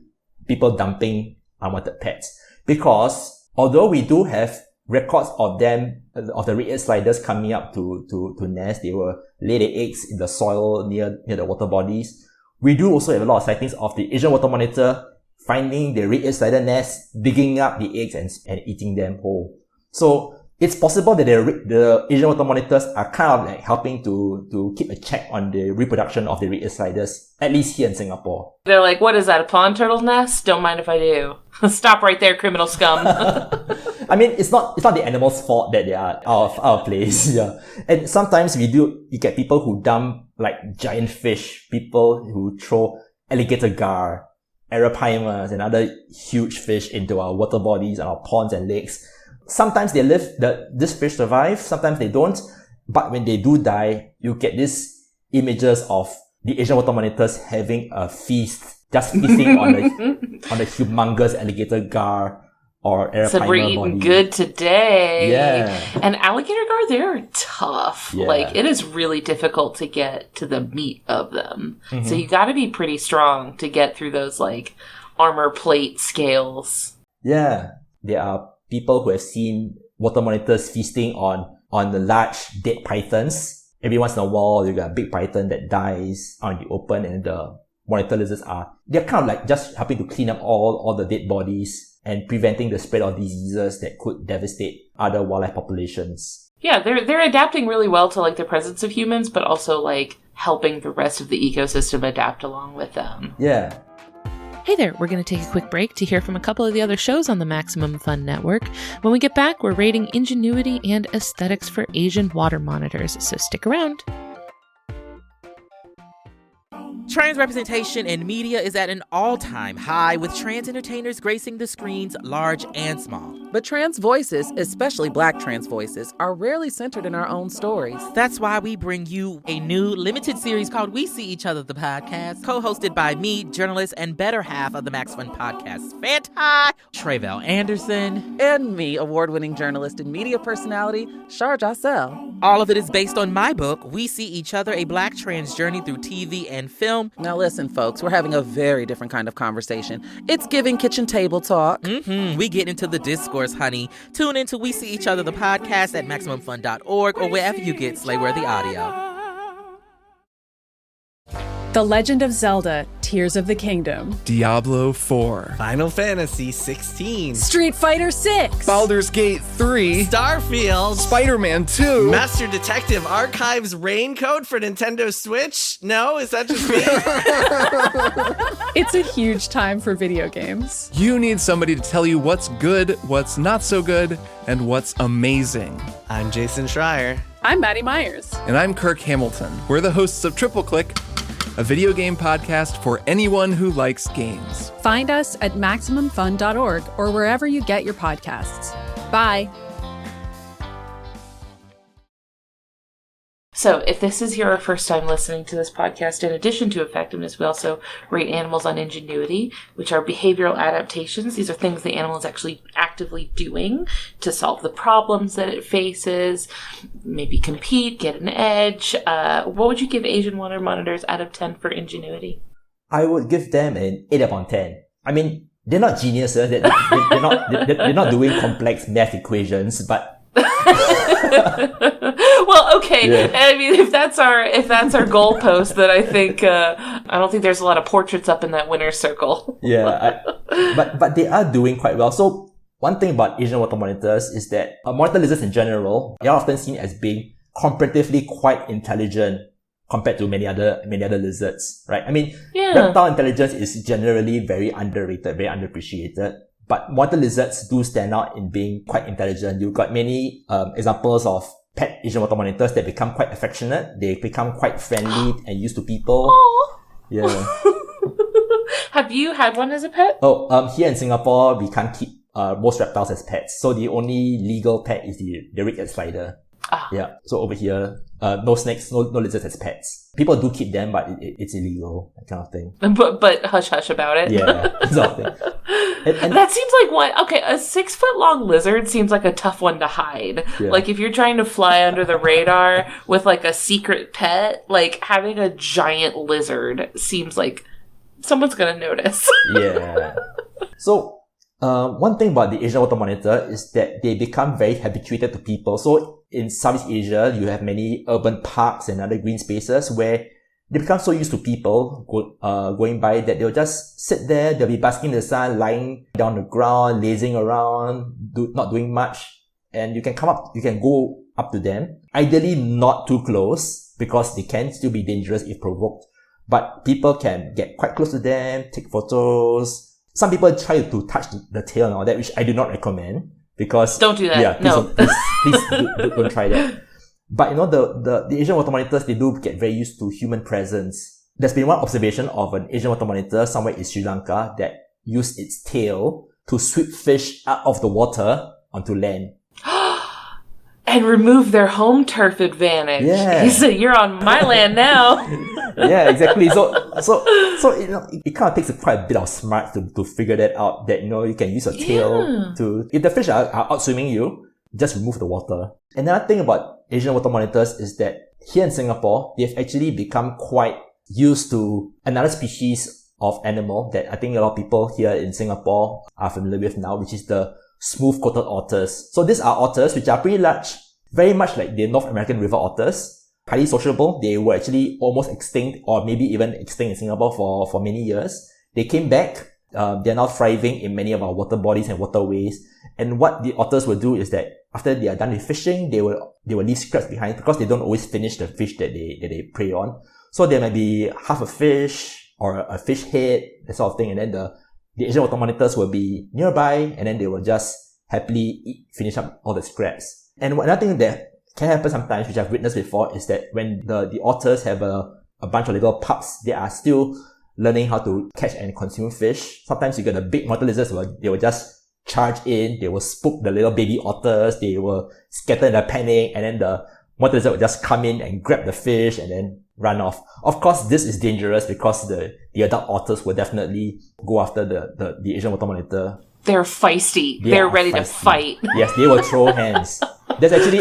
people dumping unwanted pets. Because although we do have records of them, of the red-eared sliders coming up to nest, they will lay their eggs in the soil near the water bodies. We do also have a lot of sightings of the Asian water monitor finding the red-eared slider nest, digging up the eggs and eating them whole. So it's possible that the Asian water monitors are kind of helping to keep a check on the reproduction of the red-eared sliders, at least here in Singapore. They're like, what is that, a pond turtle nest? Don't mind if I do. Stop right there, criminal scum. I mean, it's not the animal's fault that they are out of place. Yeah. And sometimes you get people who dump giant fish, people who throw alligator gar, arapaima, and other huge fish into our water bodies and our ponds and lakes. Sometimes they live, this fish survive, sometimes they don't. But when they do die, you get these images of the Asian water monitors having a feast, just feasting on the humongous alligator gar or arapaima so we're eating body. Good today. Yeah. And alligator gar, they're tough. Yeah. It is really difficult to get to the meat of them. Mm-hmm. So you gotta be pretty strong to get through those armor plate scales. Yeah. There are people who have seen water monitors feasting on the large dead pythons. Every once in a while, you got a big python that dies out in the open, and the monitor lizards they're kind of just helping to clean up all the dead bodies and preventing the spread of diseases that could devastate other wildlife populations. Yeah, they're adapting really well to the presence of humans, but also helping the rest of the ecosystem adapt along with them. Yeah. Hey there, we're going to take a quick break to hear from a couple of the other shows on the Maximum Fun Network. When we get back, we're rating ingenuity and aesthetics for Asian water monitors, so stick around. Trans representation in media is at an all-time high, with trans entertainers gracing the screens large and small. But trans voices, especially Black trans voices, are rarely centered in our own stories. That's why we bring you a new limited series called We See Each Other, the podcast, co-hosted by me, journalist, and better half of the Max Fun podcast, Fantai, Tre'vell Anderson. And me, award-winning journalist and media personality, Shar Jossell. All of it is based on my book, We See Each Other, a Black trans journey through TV and film. Now listen, folks, we're having a very different kind of conversation. It's giving kitchen table talk. We get into the discourse, honey. Tune into We See Each Other, the podcast at MaximumFun.org or wherever you get Slayworthy audio. The Legend of Zelda, Tears of the Kingdom. Diablo 4. Final Fantasy 16. Street Fighter 6. Baldur's Gate 3. Starfield. Spider-Man 2. Master Detective Archives Raincoat for Nintendo Switch? No? Is that just me? It's a huge time for video games. You need somebody to tell you what's good, what's not so good, and what's amazing. I'm Jason Schreier. I'm Maddie Myers. And I'm Kirk Hamilton. We're the hosts of Triple Click, a video game podcast for anyone who likes games. Find us at MaximumFun.org or wherever you get your podcasts. Bye. So if this is your first time listening to this podcast, in addition to effectiveness, we also rate animals on ingenuity, which are behavioral adaptations. These are things the animal is actually actively doing to solve the problems that it faces, maybe compete, get an edge. What would you give Asian water monitors out of 10 for ingenuity? I would give them an 8 upon 10. I mean, they're not geniuses. They're not doing complex math equations, but well, okay. Yeah. I mean, if that's our goalpost, then I think I don't think there's a lot of portraits up in that winner's circle. Yeah, but they are doing quite well. So one thing about Asian water monitors is that monitor lizards in general, they are often seen as being comparatively quite intelligent compared to many other lizards, right? I mean, reptile intelligence is generally very underrated, very underappreciated. But monitor lizards do stand out in being quite intelligent. You've got many examples of pet Asian water monitors that become quite affectionate. They become quite friendly and used to people. Aww. Yeah. Have you had one as a pet? Here in Singapore, we can't keep most reptiles as pets. So the only legal pet is the red-headed spider. Yeah. So over here, no snakes, no lizards as pets. People do keep them, but it's illegal, that kind of thing. But hush hush about it. Yeah, sort of thing. And that seems like one. Okay, a 6-foot-long lizard seems like a tough one to hide. Yeah. Like if you're trying to fly under the radar with like a secret pet, like having a giant lizard seems like someone's gonna notice. Yeah. So one thing about the Asian water monitor is that they become very habituated to people. So in Southeast Asia, you have many urban parks and other green spaces where they become so used to people going by that they'll just sit there, they'll be basking in the sun, lying down the ground, lazing around, not doing much. And you can go up to them. Ideally not too close because they can still be dangerous if provoked. But people can get quite close to them, take photos. Some people try to touch the tail and all that, which I do not recommend because... Don't do that. Yeah, please don't try that. But the Asian water monitors, they do get very used to human presence. There's been one observation of an Asian water monitor somewhere in Sri Lanka that used its tail to sweep fish out of the water onto land. And remove their home turf advantage. Yeah. He said, "You're on my land now." Yeah, exactly. So it kind of takes quite a bit of smarts to figure that out. That you can use your tail to, if the fish are out swimming you, just remove the water. Another thing about Asian water monitors is that here in Singapore, they've actually become quite used to another species of animal that I think a lot of people here in Singapore are familiar with now, which is the smooth-coated otters. So these are otters which are pretty large, very much like the North American river otters, highly sociable. They were actually almost extinct or maybe even extinct in Singapore for many years. They came back They're now thriving in many of our water bodies and waterways. And what the otters will do is that after they are done with fishing, they will leave scraps behind because they don't always finish the fish that they prey on. So there might be half a fish or a fish head, that sort of thing, and then the Asian water monitors will be nearby, and then they will just happily finish up all the scraps. And another thing that can happen sometimes, which I've witnessed before, is that when the otters have a bunch of little pups, they are still learning how to catch and consume fish. Sometimes you get the big monitor lizards, they will just charge in, they will spook the little baby otters, they will scatter in a panic, and then the monitor lizard will just come in and grab the fish and then run off. Of course, this is dangerous because the adult otters will definitely go after the Asian water monitor. They're feisty. They're ready to fight. Yes, they will throw hands. There's actually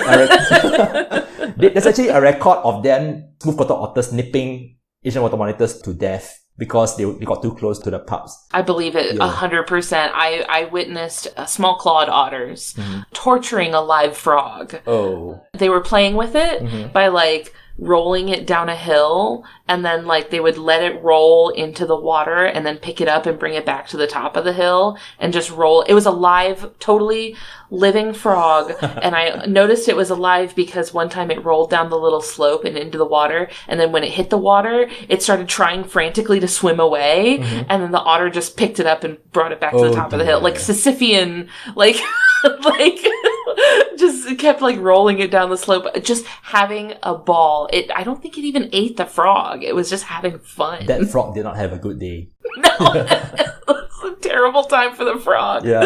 a record of them, smooth-coated otters, nipping Asian water monitors to death because they got too close to the pups. I believe it 100%. I witnessed small clawed otters torturing a live frog. Oh. They were playing with it by like rolling it down a hill, and then like they would let it roll into the water and then pick it up and bring it back to the top of the hill and just roll. It was a live, totally living frog. And I noticed it was alive because one time it rolled down the little slope and into the water, and then when it hit the water, it started trying frantically to swim away, and then the otter just picked it up and brought it back to the top of the hill. Like Sisyphean, like like just kept like rolling it down the slope, just having a ball. I don't think it even ate the frog. It was just having fun. That frog did not have a good day. No, it was a terrible time for the frog. Yeah.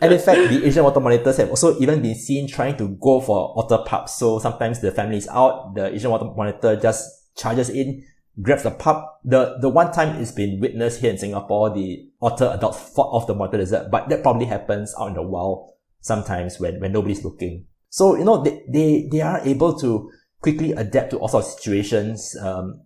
And in fact, the Asian water monitors have also even been seen trying to go for otter pups. So sometimes the family is out, the Asian water monitor just charges in, grabs the pup. The one time it's been witnessed here in Singapore, the otter adults fought off the monitor lizard, but that probably happens out in the wild sometimes when nobody's looking. So, they are able to quickly adapt to all sorts of situations,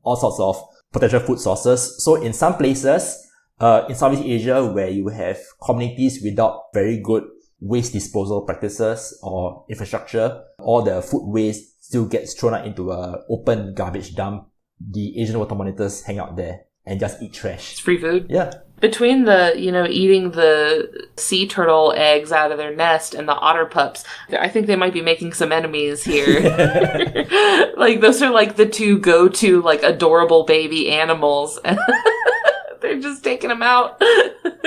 all sorts of potential food sources. So in some places, in Southeast Asia, where you have communities without very good waste disposal practices or infrastructure, all the food waste still gets thrown out into an open garbage dump. The Asian water monitors hang out there and just eat trash. It's free food. Yeah. Between the, eating the sea turtle eggs out of their nest and the otter pups, I think they might be making some enemies here. Like, those are like the two go-to, like, adorable baby animals. They're just taking them out.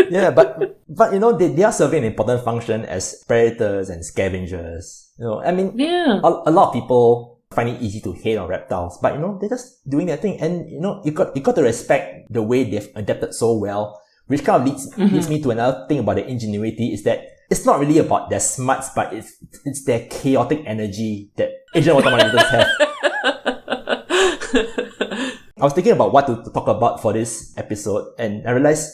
Yeah, but they are serving an important function as predators and scavengers. I mean, yeah. A lot of people find it easy to hate on reptiles, but they're just doing their thing, and you got to respect the way they've adapted so well, which kind of leads me to another thing about their ingenuity, is that it's not really about their smarts, but it's their chaotic energy that Asian water monitors have. I was thinking about what to talk about for this episode, and I realized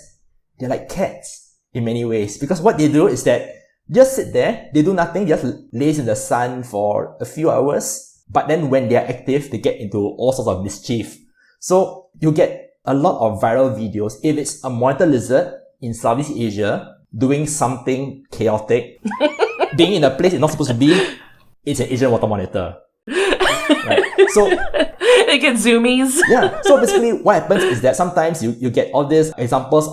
they're like cats in many ways, because what they do is that just sit there, they do nothing, just laze in the sun for a few hours. But then when they are active, they get into all sorts of mischief. So you get a lot of viral videos. If it's a monitor lizard in Southeast Asia doing something chaotic, being in a place it's not supposed to be, it's an Asian water monitor. Right? So they get zoomies. Yeah. So basically what happens is that sometimes you get all these examples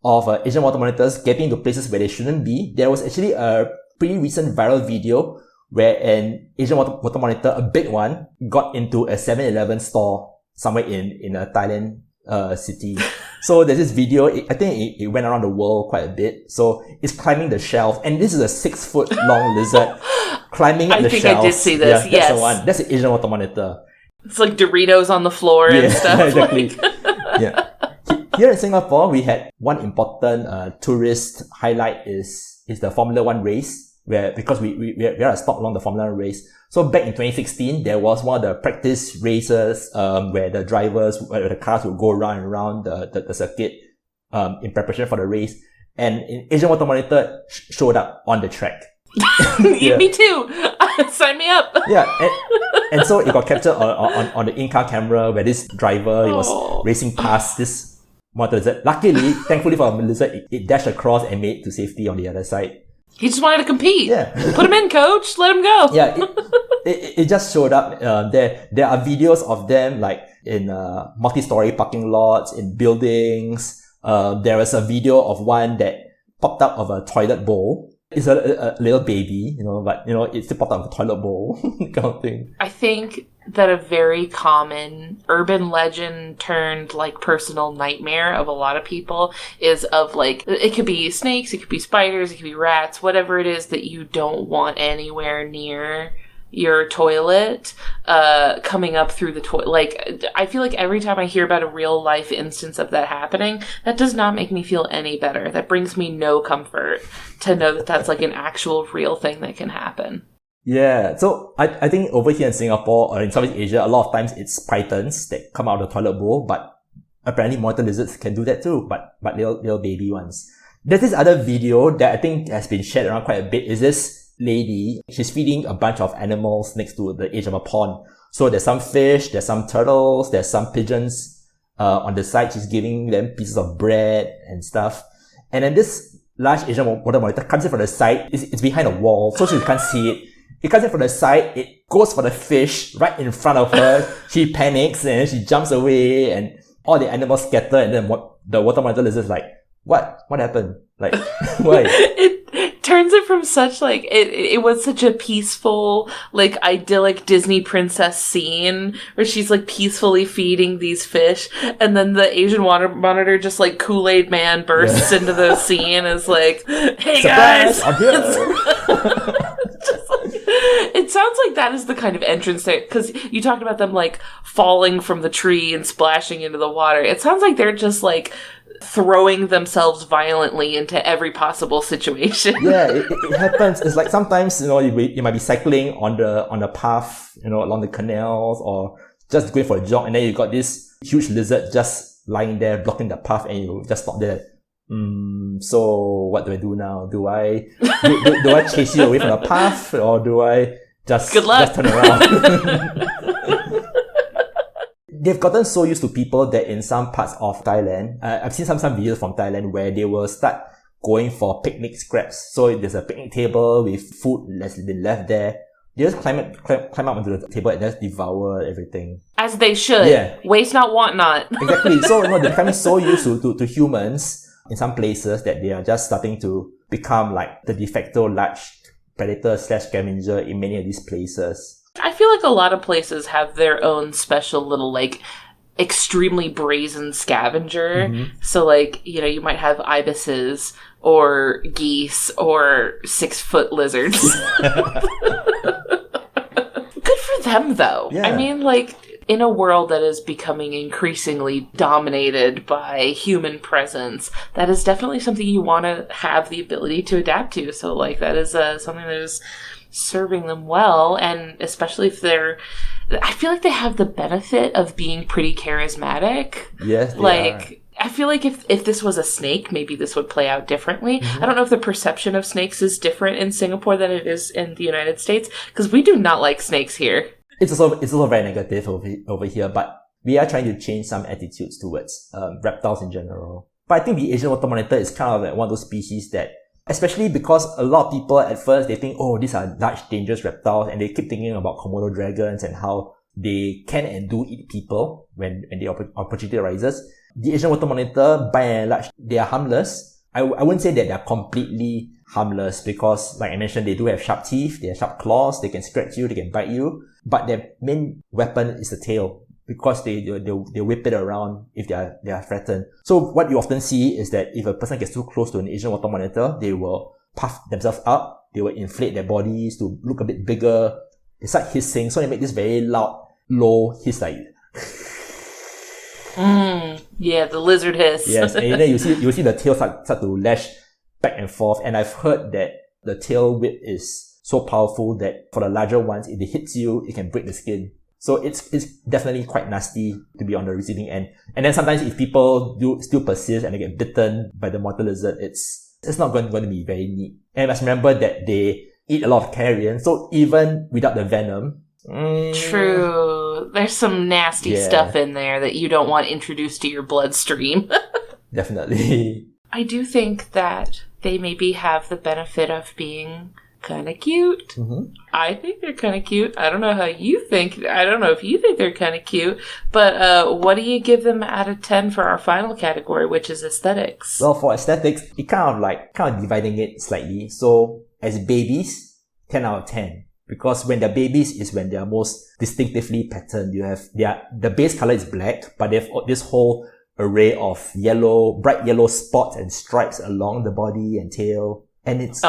of Asian water monitors getting into places where they shouldn't be. There was actually a pretty recent viral video where an Asian water monitor, a big one, got into a 7-Eleven store somewhere in a Thailand city. So there's this video, I think it went around the world quite a bit. So it's climbing the shelf, and this is a 6-foot long lizard climbing the shelf. I think I did see this, yes. That's the one. That's the Asian water monitor. It's like Doritos on the floor and stuff. Exactly. Yeah. Here in Singapore, we had one important tourist highlight is the Formula 1 race. Because we are a stop along the Formula 1 race. So back in 2016, there was one of the practice races, where the cars would go round and round the circuit, in preparation for the race. And an Asian water monitor showed up on the track. Yeah. Me too. Sign me up. Yeah. And so it got captured on the in-car camera where this driver, he was racing past this monitor lizard. Luckily, thankfully for the lizard, it dashed across and made it to safety on the other side. He just wanted to compete. Yeah. Put him in, coach. Let him go. Yeah. It just showed up. There are videos of them like in multi-story parking lots, in buildings, There was a video of one that popped out of a toilet bowl. It's a little baby, but, it still popped out of a toilet bowl kind of thing. I think that a very common urban legend turned like personal nightmare of a lot of people is of like, it could be snakes, it could be spiders, it could be rats, whatever it is that you don't want anywhere near your toilet, coming up through the toilet. Like, I feel like every time I hear about a real life instance of that happening, that does not make me feel any better. That brings me no comfort to know that that's like an actual real thing that can happen. Yeah, so I think over here in Singapore or in Southeast Asia, a lot of times it's pythons that come out of the toilet bowl, but apparently monitor lizards can do that too, but little baby ones. There's this other video that I think has been shared around quite a bit. Is this lady, she's feeding a bunch of animals next to the edge of a pond. So there's some fish, there's some turtles, there's some pigeons. On the side, she's giving them pieces of bread and stuff. And then this large Asian water monitor comes in from the side. It's behind a wall, so she can't see it. It comes in from the side, it goes for the fish right in front of her. She panics and then she jumps away and all the animals scatter, and then the water monitor lizard is like, what happened? Like, why? It turns it from such like, it was such a peaceful, like idyllic Disney princess scene where she's like peacefully feeding these fish, and then the Asian water monitor just like Kool-Aid man bursts into the scene as like, hey Surprise, guys! I'm here. It sounds like that is the kind of entrance there, because you talked about them like falling from the tree and splashing into the water. It sounds like they're just like throwing themselves violently into every possible situation. Yeah, it happens. It's like sometimes, you might be cycling on the path, along the canals, or just going for a jog, and then you got this huge lizard just lying there blocking the path, and you just stop there. So what do I do now? Do I chase you away from the path, or do I just turn around? They've gotten so used to people that in some parts of Thailand, I've seen some videos from Thailand where they will start going for picnic scraps. So there's a picnic table with food that's been left there. They just climb up onto the table and just devour everything. As they should. Yeah. Waste not, want not. Exactly. So, they're becoming so used to humans in some places that they are just starting to become like the de facto large predator / scavenger in many of these places. I feel like a lot of places have their own special little, like, extremely brazen scavenger. Mm-hmm. So, like, you might have ibises or geese or 6-foot lizards. Good for them, though. Yeah. I mean, like, in a world that is becoming increasingly dominated by human presence, that is definitely something you want to have the ability to adapt to. So, like, that is something that is serving them well, and especially if I feel like they have the benefit of being pretty charismatic. Yes, they like are. I feel like if this was a snake, maybe this would play out differently. Mm-hmm. I don't know if the perception of snakes is different in Singapore than it is in the United States, because we do not like snakes here. It's also very negative over here, but we are trying to change some attitudes towards reptiles in general. But I think the Asian water monitor is kind of like one of those species that, especially because a lot of people at first, they think, oh, these are large, dangerous reptiles, and they keep thinking about Komodo dragons and how they can and do eat people when the opportunity arises. The Asian water monitor, by and large, they are harmless. I wouldn't say that they are completely harmless, because, like I mentioned, they do have sharp teeth, they have sharp claws, they can scratch you, they can bite you, but their main weapon is the tail, because they whip it around if they are threatened. So what you often see is that if a person gets too close to an Asian water monitor, they will puff themselves up, they will inflate their bodies to look a bit bigger, they start hissing, so they make this very loud, low hiss, like yeah, the lizard hiss. Yes, and then you see the tail start to lash back and forth, and I've heard that the tail whip is so powerful that for the larger ones, if it hits you, it can break the skin. So it's definitely quite nasty to be on the receiving end. And then sometimes if people do still persist and they get bitten by the monitor lizard, it's not going to be very neat. And you must remember that they eat a lot of carrion, so even without the venom, True. There's some nasty stuff in there that you don't want introduced to your bloodstream. Definitely. I do think that they maybe have the benefit of being kind of cute. Mm-hmm. I think they're kind of cute. I don't know how you think. I don't know if you think they're kind of cute. But what do you give them out of 10 for our final category, which is aesthetics? Well, for aesthetics, it kind of dividing it slightly. So as babies, 10 out of 10. Because when they're babies is when they're most distinctively patterned. You have the base color is black, but they have this whole array of bright yellow spots and stripes along the body and tail. And it's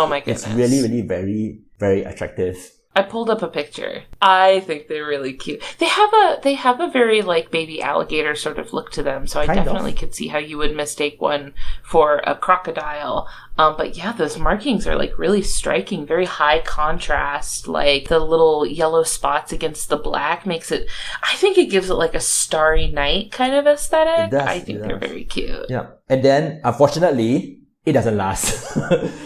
really, really very, very attractive. I pulled up a picture. I think they're really cute. They have a very like baby alligator sort of look to them, so I definitely could see how you would mistake one for a crocodile. But yeah, those markings are like really striking, very high contrast. Like the little yellow spots against the black I think it gives it like a starry night kind of aesthetic. I think they're very cute. Yeah. And then unfortunately, it doesn't last.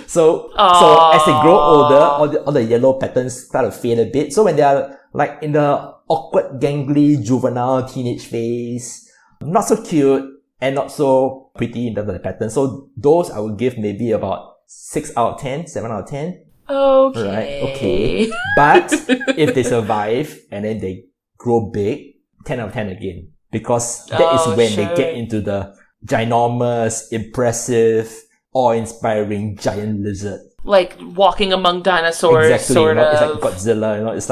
So as they grow older, all the yellow patterns start to fade a bit. So when they are like in the awkward, gangly, juvenile teenage phase, not so cute and not so pretty in terms of the pattern. So those I would give maybe about 6 out of 10, 7 out of 10. Okay. Right, okay. But if they survive and then they grow big, 10 out of 10 again. Because that is when they get into the ginormous, impressive, awe-inspiring giant lizard. Like walking among dinosaurs, exactly, sort of. It's like Godzilla, It's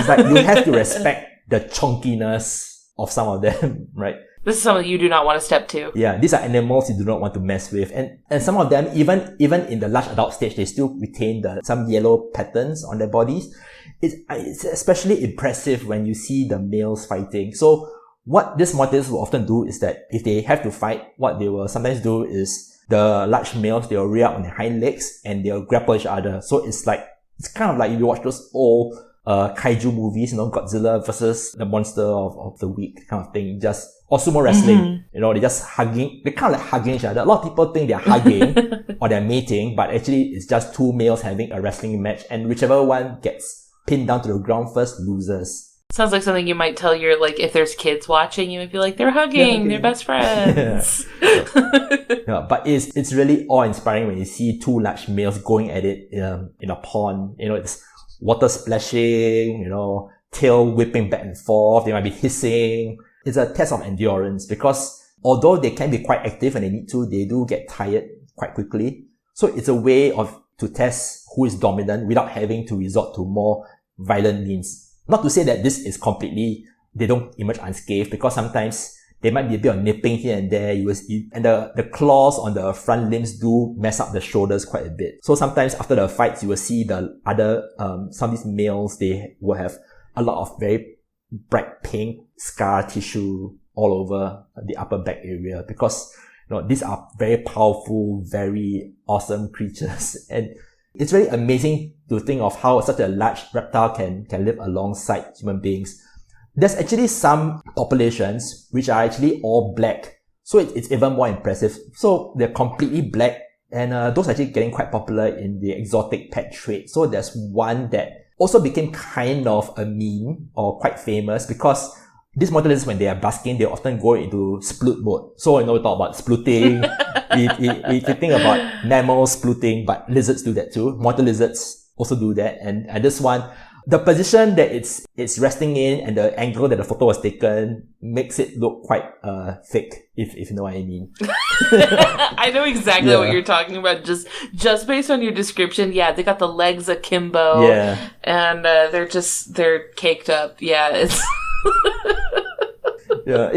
like you have to respect the chunkiness of some of them, right? This is something you do not want to step to. Yeah, these are animals you do not want to mess with. And some of them, even in the large adult stage, they still retain some yellow patterns on their bodies. It's especially impressive when you see the males fighting. So what these mortals will often do is that if they have to fight, what they will sometimes do is the large males, they'll rear up on their hind legs and they'll grapple each other. So it's kind of like if you watch those old kaiju movies, Godzilla versus the monster of the week kind of thing, or sumo wrestling, they're just hugging, they're kind of like hugging each other. A lot of people think they're hugging or they're mating, but actually it's just two males having a wrestling match, and whichever one gets pinned down to the ground first loses. Sounds like something you might tell your, like, if there's kids watching, you might be like, they're hugging, they're best friends. Yeah, but it's really awe-inspiring when you see two large males going at it in a pond. It's water splashing, tail whipping back and forth. They might be hissing. It's a test of endurance because although they can be quite active when they need to, they do get tired quite quickly. So it's a way to test who is dominant without having to resort to more violent means. Not to say that this is they don't emerge unscathed, because sometimes there might be a bit of nipping here and there. And the claws on the front limbs do mess up the shoulders quite a bit. So sometimes after the fights, you will see the other, some of these males, they will have a lot of very bright pink scar tissue all over the upper back area, because, these are very powerful, very awesome creatures. And it's very amazing to think of how such a large reptile can live alongside human beings. There's actually some populations which are actually all black. So it's even more impressive. So they're completely black, and those are actually getting quite popular in the exotic pet trade. So there's one that also became kind of a meme or quite famous because these mortalists, when they are basking, they often go into splut mode. So, we talk about spluting. we think about mammals spluting, but lizards do that too. Mortal lizards also do that. And this one, the position that it's resting in and the angle that the photo was taken makes it look quite thick, if you know what I mean. I know exactly what you're talking about. Just based on your description, yeah, they got the legs akimbo. Yeah. And they're caked up. Yeah, it's yeah,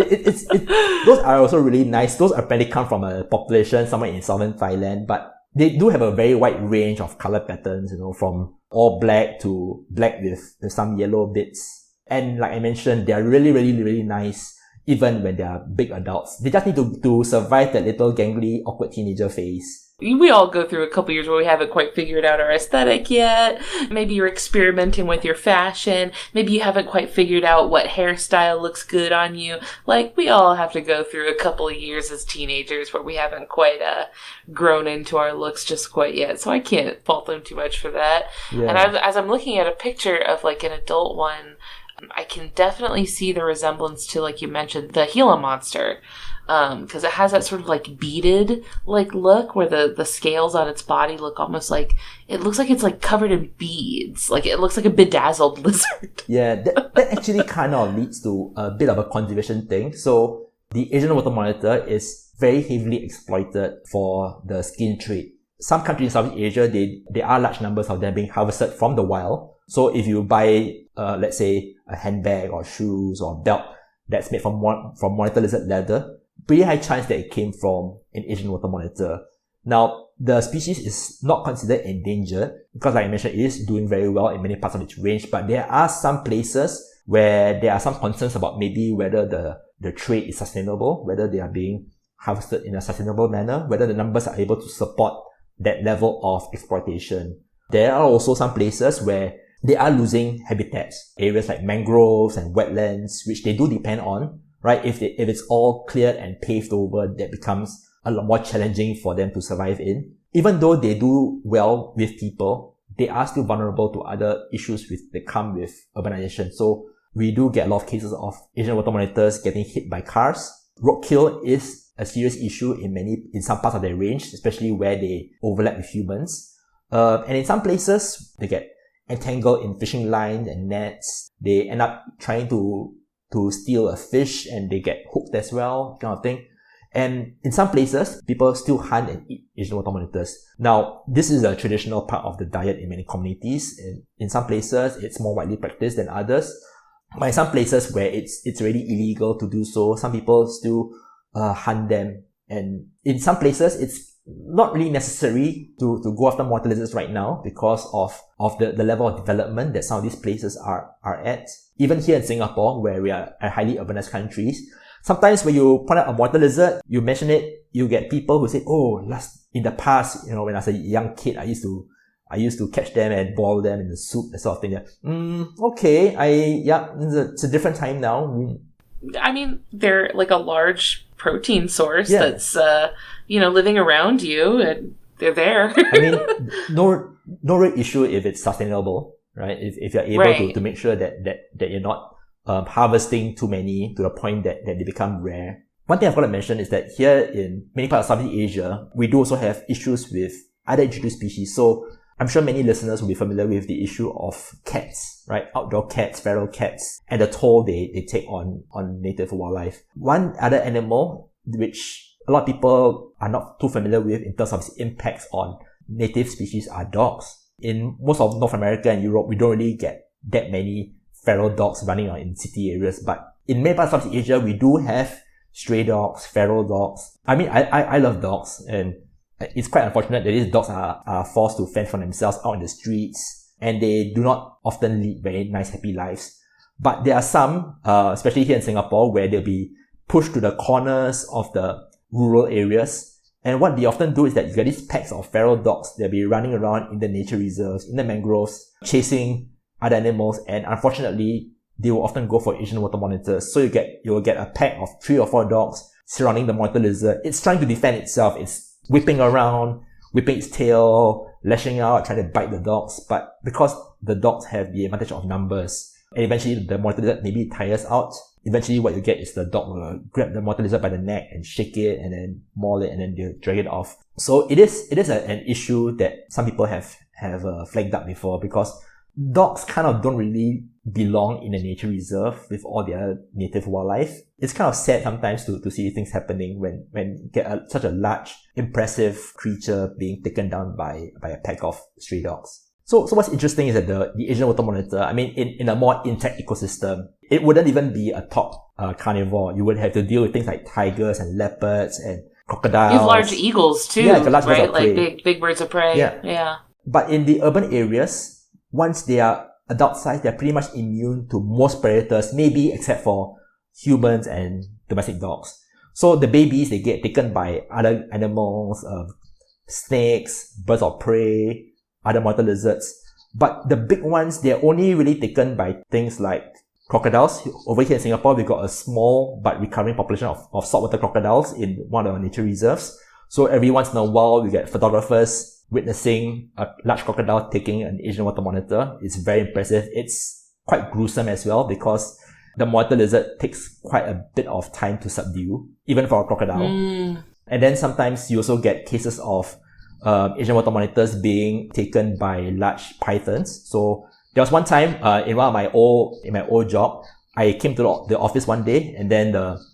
those are also really nice. Those apparently come from a population somewhere in southern Thailand, but they do have a very wide range of color patterns, from all black to black with some yellow bits. And like I mentioned, they are really, really, really nice even when they are big adults. They just need to survive that little gangly, awkward teenager phase. We all go through a couple years where we haven't quite figured out our aesthetic yet. Maybe you're experimenting with your fashion. Maybe you haven't quite figured out what hairstyle looks good on you. Like, we all have to go through a couple of years as teenagers where we haven't quite grown into our looks just quite yet. So I can't fault them too much for that. Yeah. And as I'm looking at a picture of like an adult one, I can definitely see the resemblance to, like you mentioned, the Gila monster. Because it has that sort of like beaded like look where the scales on its body look almost like, it looks like it's like covered in beads. Like it looks like a bedazzled lizard. Yeah, that actually kind of leads to a bit of a conservation thing. So the Asian water monitor is very heavily exploited for the skin trade. Some countries in Southeast Asia, there are large numbers of them being harvested from the wild. So if you buy, let's say, a handbag or shoes or belt that's made from monitor lizard leather, pretty high chance that it came from an Asian water monitor. Now, the species is not considered endangered because, like I mentioned, it is doing very well in many parts of its range, but there are some places where there are some concerns about maybe whether the trade is sustainable, whether they are being harvested in a sustainable manner, whether the numbers are able to support that level of exploitation. There are also some places where they are losing habitats, areas like mangroves and wetlands, which they do depend on, right? If it's all cleared and paved over, that becomes a lot more challenging for them to survive in. Even though they do well with people, they are still vulnerable to other issues that come with urbanization. So we do get a lot of cases of Asian water monitors getting hit by cars. Roadkill is a serious issue in some parts of their range, especially where they overlap with humans. And in some places, they get entangled in fishing lines and nets. They end up trying to steal a fish and they get hooked as well, kind of thing. And in some places, people still hunt and eat Asian water monitors. Now, this is a traditional part of the diet in many communities. In some places, it's more widely practiced than others. But in some places where it's already illegal to do so, some people still hunt them. And in some places, it's not really necessary to go after monitor lizards right now because of the level of development that some of these places are at. Even here in Singapore, where we are a highly urbanized countries, sometimes when you point out a monitor lizard, you mention it, you get people who say, oh, in the past, when I was a young kid, I used to catch them and boil them in the soup, that sort of thing. Okay, it's a different time now. I mean, they're like a large protein source that's, living around you, and they're there. I mean, no real issue if it's sustainable, right? If you're able to make sure that you're not harvesting too many to the point that they become rare. One thing I've got to mention is that here in many parts of Southeast Asia, we do also have issues with other introduced species. So I'm sure many listeners will be familiar with the issue of cats, right? Outdoor cats, feral cats, and the toll they take on native wildlife. One other animal which a lot of people are not too familiar with in terms of its impacts on native species are dogs. In most of North America and Europe, we don't really get that many feral dogs running around in city areas, but in many parts of Southeast Asia, we do have stray dogs, feral dogs. I mean, I love dogs, and it's quite unfortunate that these dogs are forced to fend for themselves out in the streets, and they do not often lead very nice, happy lives. But there are some, especially here in Singapore, where they'll be pushed to the corners of the rural areas. And what they often do is that you get these packs of feral dogs. They'll be running around in the nature reserves, in the mangroves, chasing other animals. And unfortunately, they will often go for Asian water monitors. So you will get a pack of 3 or 4 dogs surrounding the monitor lizard. It's trying to defend itself. It's whipping around, whipping its tail, lashing out, trying to bite the dogs. But because the dogs have the advantage of numbers, and eventually the monitor lizard maybe tires out, eventually what you get is the dog will grab the monitor lizard by the neck and shake it and then maul it and then they'll drag it off. So it is an issue that some people have flagged up before, because dogs kind of don't really belong in a nature reserve with all the other native wildlife. It's kind of sad sometimes to see things happening when you get such a large, impressive creature being taken down by a pack of stray dogs. So what's interesting is that the Asian water monitor, I mean, in a more intact ecosystem, it wouldn't even be a top carnivore. You would have to deal with things like tigers and leopards and crocodiles. You have large eagles too, yeah, large right? birds of prey. Like big birds of prey. Yeah. But in the urban areas, once they are adult size, they're pretty much immune to most predators, maybe except for humans and domestic dogs. So the babies, they get taken by other animals, snakes, birds of prey, other monitor lizards. But the big ones, they're only really taken by things like crocodiles. Over here in Singapore, we've got a small but recurring population of saltwater crocodiles in one of our nature reserves. So every once in a while, we get photographers witnessing a large crocodile taking an Asian water monitor. It's very impressive. It's quite gruesome as well because the monitor lizard takes quite a bit of time to subdue, even for a crocodile. And then sometimes you also get cases of Asian water monitors being taken by large pythons. So there was one time in my old job, I came to the office one day, and then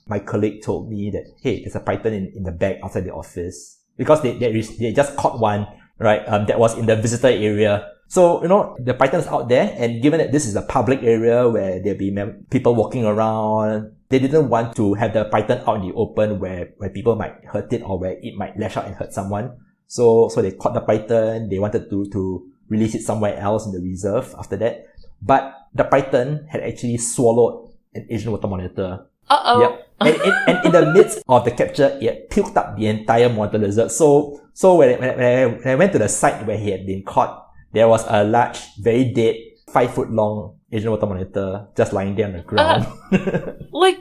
my colleague told me that, hey, there's a python in the bag outside the office. Because they just caught one, right, that was in the visitor area. So, the python's out there, and given that this is a public area where there'll be people walking around, they didn't want to have the python out in the open where people might hurt it or where it might lash out and hurt someone. So they caught the python, they wanted to release it somewhere else in the reserve after that. But the python had actually swallowed an Asian water monitor. Uh-oh. Yep. And in the midst of the capture, it puked up the entire monitor lizard. So when I went to the site where he had been caught, there was a large, very dead, 5-foot long Asian water monitor just lying there on the ground.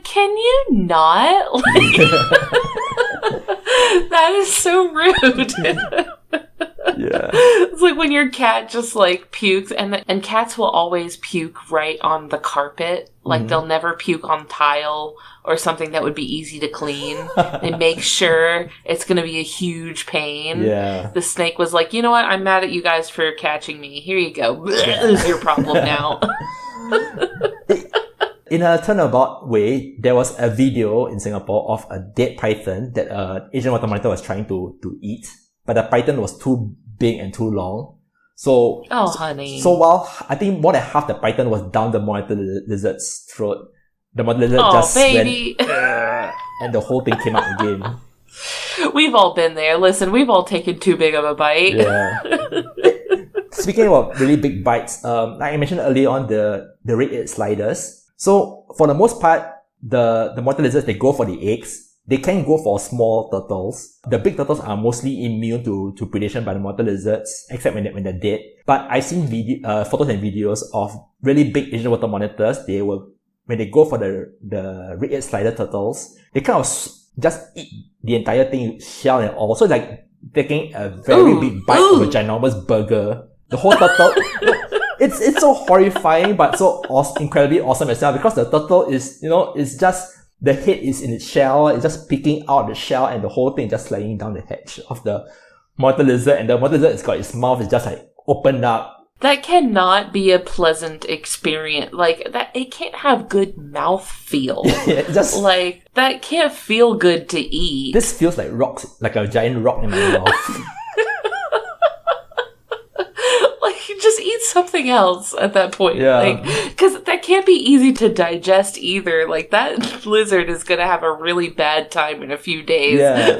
Can you not? That is so rude. Yeah. It's like when your cat just pukes, and cats will always puke right on the carpet. They'll never puke on tile or something that would be easy to clean. They make sure it's going to be a huge pain. Yeah. The snake was like, you know what? I'm mad at you guys for catching me. Here you go. This is your problem now. In a turnabout way, there was a video in Singapore of a dead python that an Asian water monitor was trying to eat. But the python was too big and too long. So, honey. So while I think more than half the python was down the monitor lizard's throat, the monitor lizard just baby. went, and the whole thing came out again. We've all been there. Listen, we've all taken too big of a bite. Yeah. Speaking about really big bites, like I mentioned earlier on, the red-eared sliders. So for the most part, the monitor lizards, they go for the eggs. They can go for small turtles. The big turtles are mostly immune to predation by the monitor lizards, except when they're dead. But I've seen photos and videos of really big Asian water monitors. When they go for the red-eared slider turtles, they kind of just eat the entire thing, shell and all. So like taking a very big bite of a ginormous burger. The whole turtle, it's so horrifying, but so incredibly awesome as well, because the turtle is, it's just, the head is in its shell, it's just peeking out the shell, and the whole thing just sliding down the hatch of the monitor lizard, and the monitor lizard has got its mouth is just opened up. That cannot be a pleasant experience. It can't have good mouth feel. That can't feel good to eat. This feels like rocks, like a giant rock in my mouth. Just eat something else at that point. Yeah. Because that can't be easy to digest either. That lizard is going to have a really bad time in a few days. Yeah.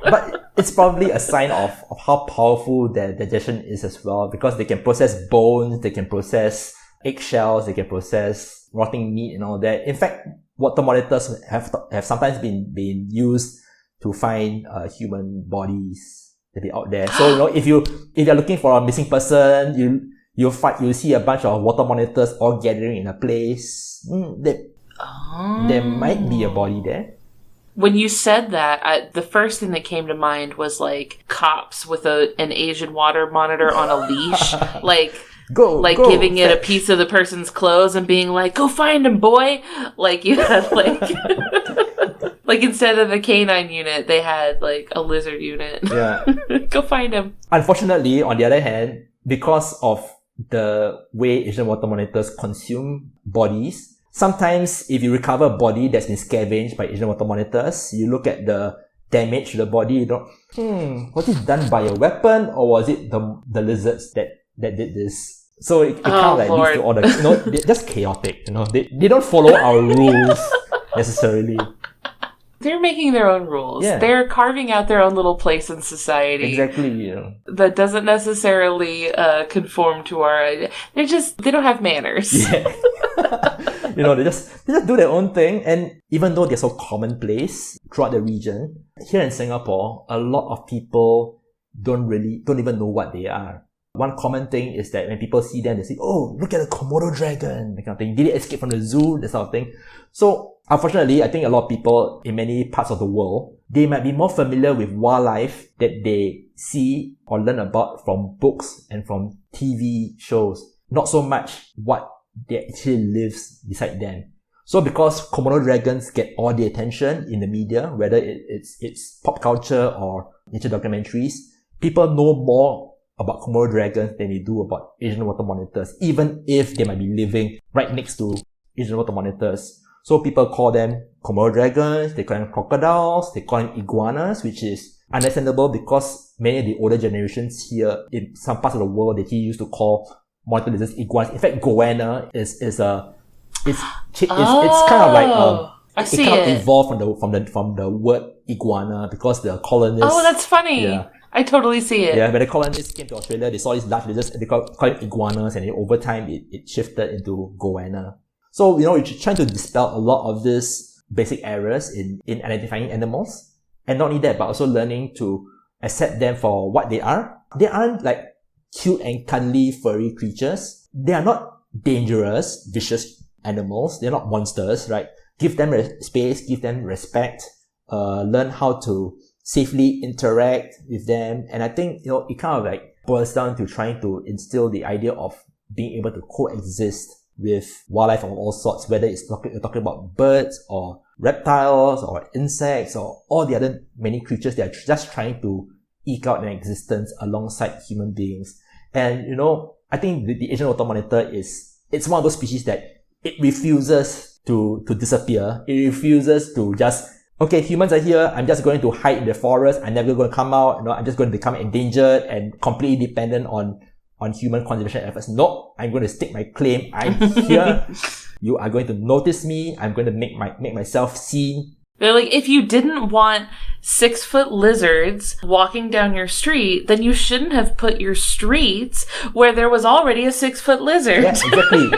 But it's probably a sign of how powerful their digestion is as well, because they can process bones, they can process eggshells, they can process rotting meat and all that. In fact, water monitors have sometimes been used to find human bodies that be out there. So, if you're looking for a missing person, you'll see a bunch of water monitors all gathering in a place. There might be a body there. When you said that, the first thing that came to mind was cops with an Asian water monitor on a leash, go, giving it a piece of the person's clothes and being like, "Go find him, boy!" You had instead of a canine unit, they had a lizard unit. Yeah. Go find him. Unfortunately, on the other hand, because of the way Asian water monitors consume bodies, sometimes if you recover a body that's been scavenged by Asian water monitors, you look at the damage to the body, you don't, was it done by a weapon, or was it the lizards that did this? So it kind of leads to all the, they're just chaotic, they don't follow our rules necessarily. They're making their own rules. Yeah. They're carving out their own little place in society. Exactly. That doesn't necessarily conform to our... They don't have manners. Yeah. They just do their own thing. And even though they're so commonplace throughout the region, here in Singapore, a lot of people don't even know what they are. One common thing is that when people see them, they say, "Oh, look at the Komodo dragon," that kind of thing. Did it escape from the zoo? That sort of thing. So, unfortunately, I think a lot of people in many parts of the world, they might be more familiar with wildlife that they see or learn about from books and from TV shows. Not so much what that actually lives beside them. So because Komodo dragons get all the attention in the media, whether it's pop culture or nature documentaries, people know more about Komodo dragons than they do about Asian water monitors, even if they might be living right next to Asian water monitors. So people call them Komodo dragons, they call them crocodiles, they call them iguanas, which is understandable because many of the older generations here in some parts of the world they used to call monitor lizards iguanas. In fact, goanna it's kind of like it kind of evolved from the word iguana because the colonists. Oh, that's funny. Yeah. I totally see it. Yeah, when the colonists came to Australia, they saw these large lizards and they call it iguanas, and over time it shifted into goanna. So, you know, we're trying to dispel a lot of these basic errors in identifying animals. And not only that, but also learning to accept them for what they are. They aren't like cute and cuddly furry creatures. They are not dangerous, vicious animals. They're not monsters, right? Give them space, give them respect, learn how to safely interact with them. And I think, you know, it kind of like boils down to trying to instill the idea of being able to coexist with wildlife of all sorts, whether you're talking about birds or reptiles or insects or all the other many creatures that are just trying to eke out an existence alongside human beings. And, you know, I think the Asian water monitor it's one of those species that it refuses to disappear. It refuses to just, okay, humans are here, I'm just going to hide in the forest, I'm never going to come out, you know, I'm just going to become endangered and completely dependent on human conservation efforts. No, I'm going to stake my claim. I'm here. You are going to notice me. I'm going to make myself seen. They're like, if you didn't want 6-foot lizards walking down your street, then you shouldn't have put your streets where there was already a 6-foot lizard. Yeah, exactly.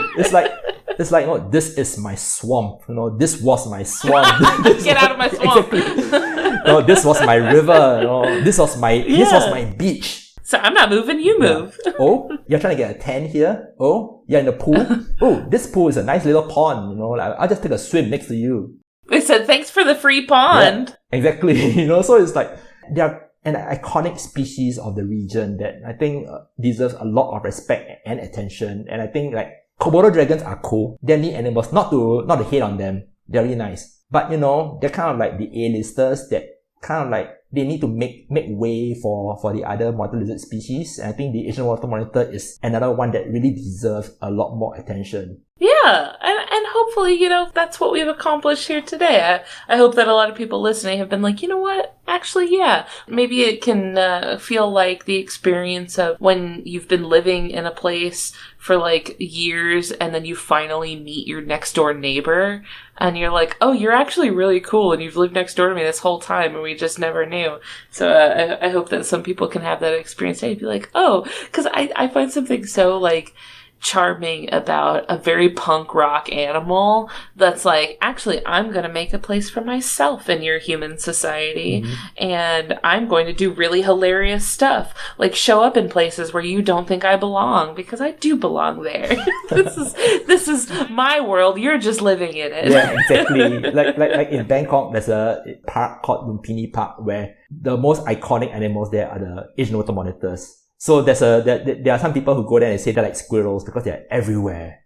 It's like, no, this is my swamp. You know, this was my swamp. Get out of my swamp. Exactly. No, this was my river. You know, this was my beach. So I'm not moving, you move. Yeah. Oh, you're trying to get a tan here? Oh, you're in the pool? Oh, this pool is a nice little pond, you know, like, I'll just take a swim next to you. They said, thanks for the free pond. Yeah, exactly. You know, so it's like, they're an iconic species of the region that I think deserves a lot of respect and attention. And I think like, Komodo dragons are cool. They're neat animals, not to hate on them. They're really nice. But you know, they're kind of like the A-listers that kind of like, they need to make way for the other monitor lizard species. And I think the Asian water monitor is another one that really deserves a lot more attention. Yeah, and hopefully, you know, that's what we've accomplished here today. I hope that a lot of people listening have been like, you know what? Actually, yeah. Maybe it can feel like the experience of when you've been living in a place for like years and then you finally meet your next door neighbor and you're like, oh, you're actually really cool and you've lived next door to me this whole time and we just never knew. So I hope that some people can have that experience and be like, oh, because I find something so like charming about a very punk rock animal that's like, actually, I'm going to make a place for myself in your human society, and I'm going to do really hilarious stuff, like show up in places where you don't think I belong, because I do belong there. This is my world. You're just living in it. Yeah, exactly. like in Bangkok, there's a park called Lumpini Park where the most iconic animals there are the Asian water monitors. So there are some people who go there and say they're like squirrels because they're everywhere.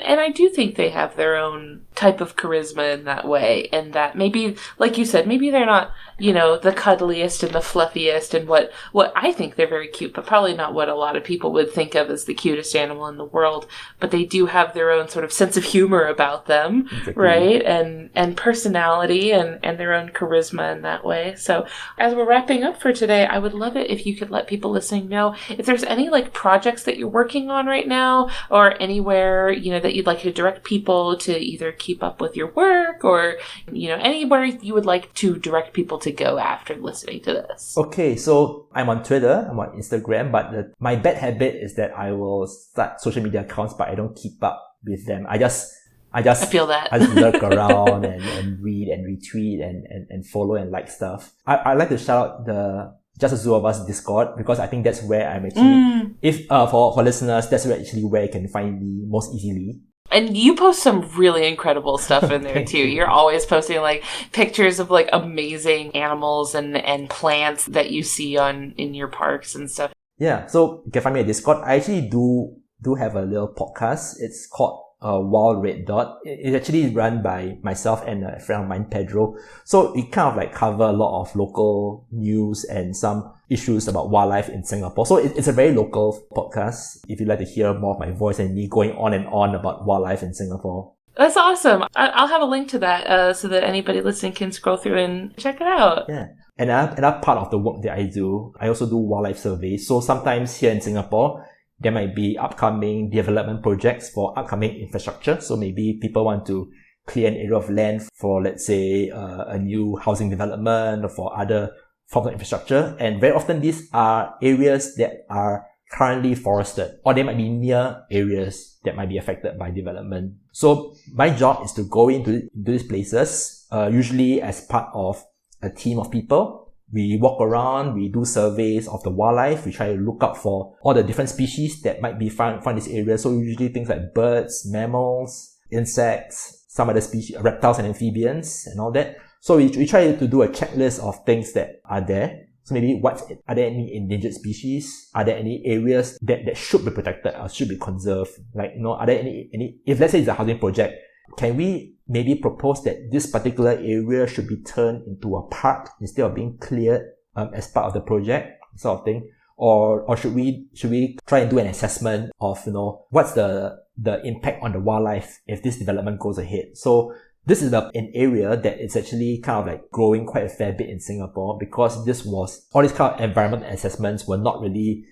And I do think they have their own type of charisma in that way, and that maybe, like you said, maybe they're not, you know, the cuddliest and the fluffiest and what I think they're very cute, but probably not what a lot of people would think of as the cutest animal in the world. But they do have their own sort of sense of humor about them, exactly. Right? And personality and their own charisma in that way. So as we're wrapping up for today, I would love it if you could let people listening know if there's any like projects that you're working on right now, or anywhere, you know, that you'd like to direct people to either keep up with your work, or, you know, anywhere you would like to direct people to go after listening to this. Okay, so I'm on Twitter, I'm on Instagram, but my bad habit is that I will start social media accounts, but I don't keep up with them. I feel that. I just lurk around and read and retweet and follow and like stuff. I like to shout out the Just the Zoo of Us Discord, because I think that's where I'm actually, if for listeners, that's actually where you can find me most easily. And you post some really incredible stuff in there too. You're always posting like pictures of like amazing animals and plants that you see in your parks and stuff. Yeah, so you can find me at Discord. I actually do do have a little podcast. It's called Wild Red Dot. It's actually run by myself and a friend of mine, Pedro. So we kind of like cover a lot of local news and some issues about wildlife in Singapore. So it's a very local podcast. If you'd like to hear more of my voice and me going on and on about wildlife in Singapore. That's awesome. I'll have a link to that so that anybody listening can scroll through and check it out. Yeah. And another part of the work that I do, I also do wildlife surveys. So sometimes here in Singapore, there might be upcoming development projects for upcoming infrastructure. So maybe people want to clear an area of land for, let's say, a new housing development or for other forms of infrastructure. And very often these are areas that are currently forested, or they might be near areas that might be affected by development. So my job is to go into these places, usually as part of a team of people. We walk around, we do surveys of the wildlife, we try to look out for all the different species that might be found in this area. So usually things like birds, mammals, insects, some other species, reptiles and amphibians and all that. So we try to do a checklist of things that are there. So maybe are there any endangered species? Are there any areas that should be protected or should be conserved? Like, are there any, if let's say it's a housing project, can we maybe propose that this particular area should be turned into a park instead of being cleared as part of the project, sort of thing? Or should we try and do an assessment of, what's the impact on the wildlife if this development goes ahead? So this is an area that is actually kind of like growing quite a fair bit in Singapore, because all these kind of environmental assessments were not really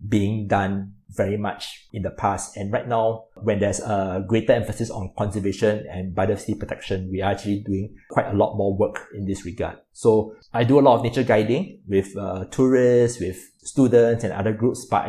being done very much in the past. And right now, when there's a greater emphasis on conservation and biodiversity protection, we are actually doing quite a lot more work in this regard. So I do a lot of nature guiding with tourists, with students and other groups, but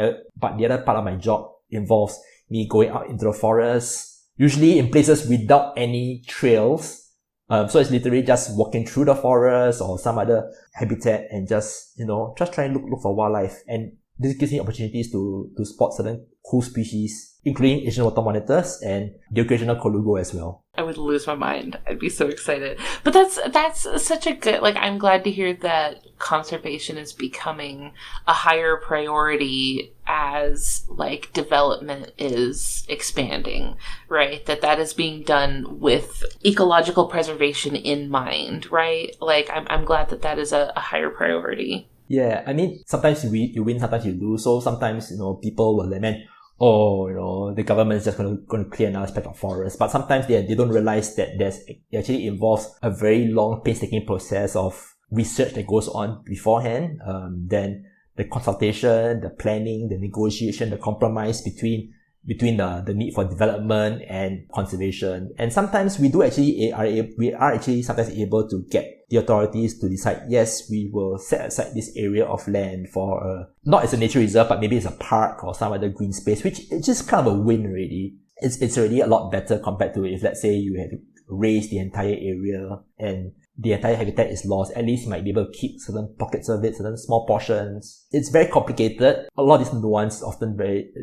the other part of my job involves me going out into the forest, usually in places without any trails. So it's literally just walking through the forest or some other habitat and just try and look for wildlife. And this gives me opportunities to spot certain cool species, including Asian water monitors and the occasional colugo as well. I would lose my mind. I'd be so excited. But that's such a good, I'm glad to hear that conservation is becoming a higher priority as development is expanding, right? That is being done with ecological preservation in mind, right? I'm glad that is a higher priority. Yeah, I mean, sometimes you win, sometimes you lose. So sometimes, people will lament, the government is just going to clear another aspect of forest. But sometimes they don't realize that it actually involves a very long, painstaking process of research that goes on beforehand. Then the consultation, the planning, the negotiation, the compromise between the need for development and conservation. And sometimes we are actually sometimes able to get the authorities to decide, yes, we will set aside this area of land for not as a nature reserve, but maybe it's a park or some other green space, which is just kind of a win already. It's already a lot better compared to if, let's say, you had to raise the entire area and the entire habitat is lost. At least you might be able to keep certain pockets of it, certain small portions. It's very complicated. A lot of these nuance is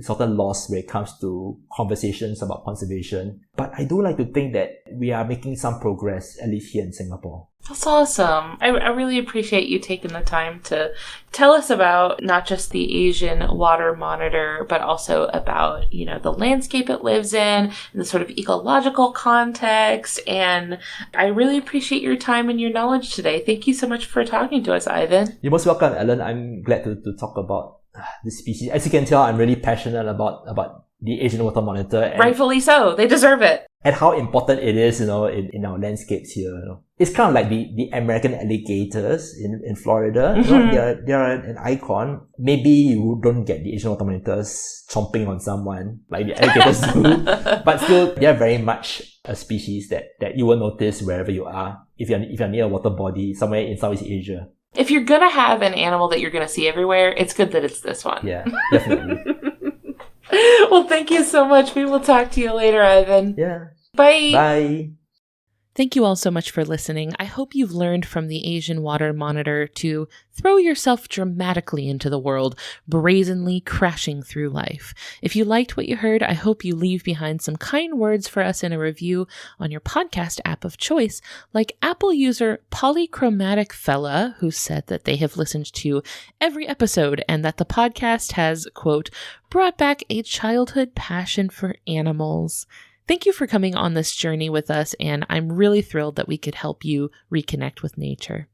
often lost when it comes to conversations about conservation. But I do like to think that we are making some progress, at least here in Singapore. That's awesome. I really appreciate you taking the time to tell us about not just the Asian water monitor, but also about, the landscape it lives in and the sort of ecological context. And I really appreciate your time and your knowledge today. Thank you so much for talking to us, Ivan. You're most welcome, Ellen. I'm glad to talk about the species. As you can tell, I'm really passionate about the Asian water monitor. And rightfully so. They deserve it. And how important it is, in our landscapes here. It's kind of like the American alligators in Florida. They're an icon. Maybe you don't get the Asian water monitors chomping on someone like the alligators do, but still, they're very much a species that you will notice wherever you are. If you're near a water body somewhere in Southeast Asia. If you're gonna have an animal that you're gonna see everywhere, it's good that it's this one. Yeah, definitely. Well, thank you so much. We will talk to you later, Ivan. Yeah. Bye. Bye. Thank you all so much for listening. I hope you've learned from the Asian Water Monitor to throw yourself dramatically into the world, brazenly crashing through life. If you liked what you heard, I hope you leave behind some kind words for us in a review on your podcast app of choice, like Apple user Polychromatic Fella, who said that they have listened to every episode and that the podcast has, quote, brought back a childhood passion for animals. Thank you for coming on this journey with us, and I'm really thrilled that we could help you reconnect with nature.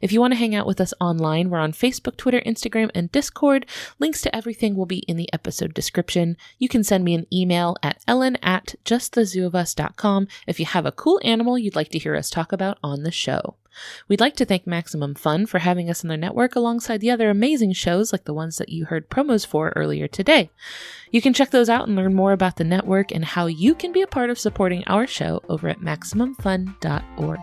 If you want to hang out with us online, we're on Facebook, Twitter, Instagram, and Discord. Links to everything will be in the episode description. You can send me an email at ellen@justthezooofus.com if you have a cool animal you'd like to hear us talk about on the show. We'd like to thank Maximum Fun for having us on their network alongside the other amazing shows like the ones that you heard promos for earlier today. You can check those out and learn more about the network and how you can be a part of supporting our show over at MaximumFun.org.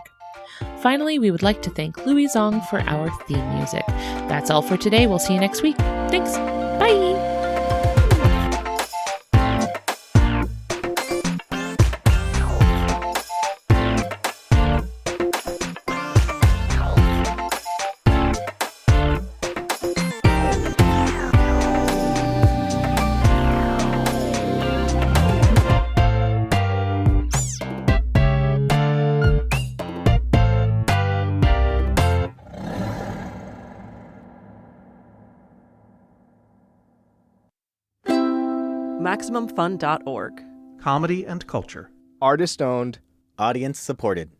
Finally, we would like to thank Louis Zong for our theme music. That's all for today. We'll see you next week. Thanks. Bye. MaximumFun.org. Comedy and culture. Artist owned. Audience supported.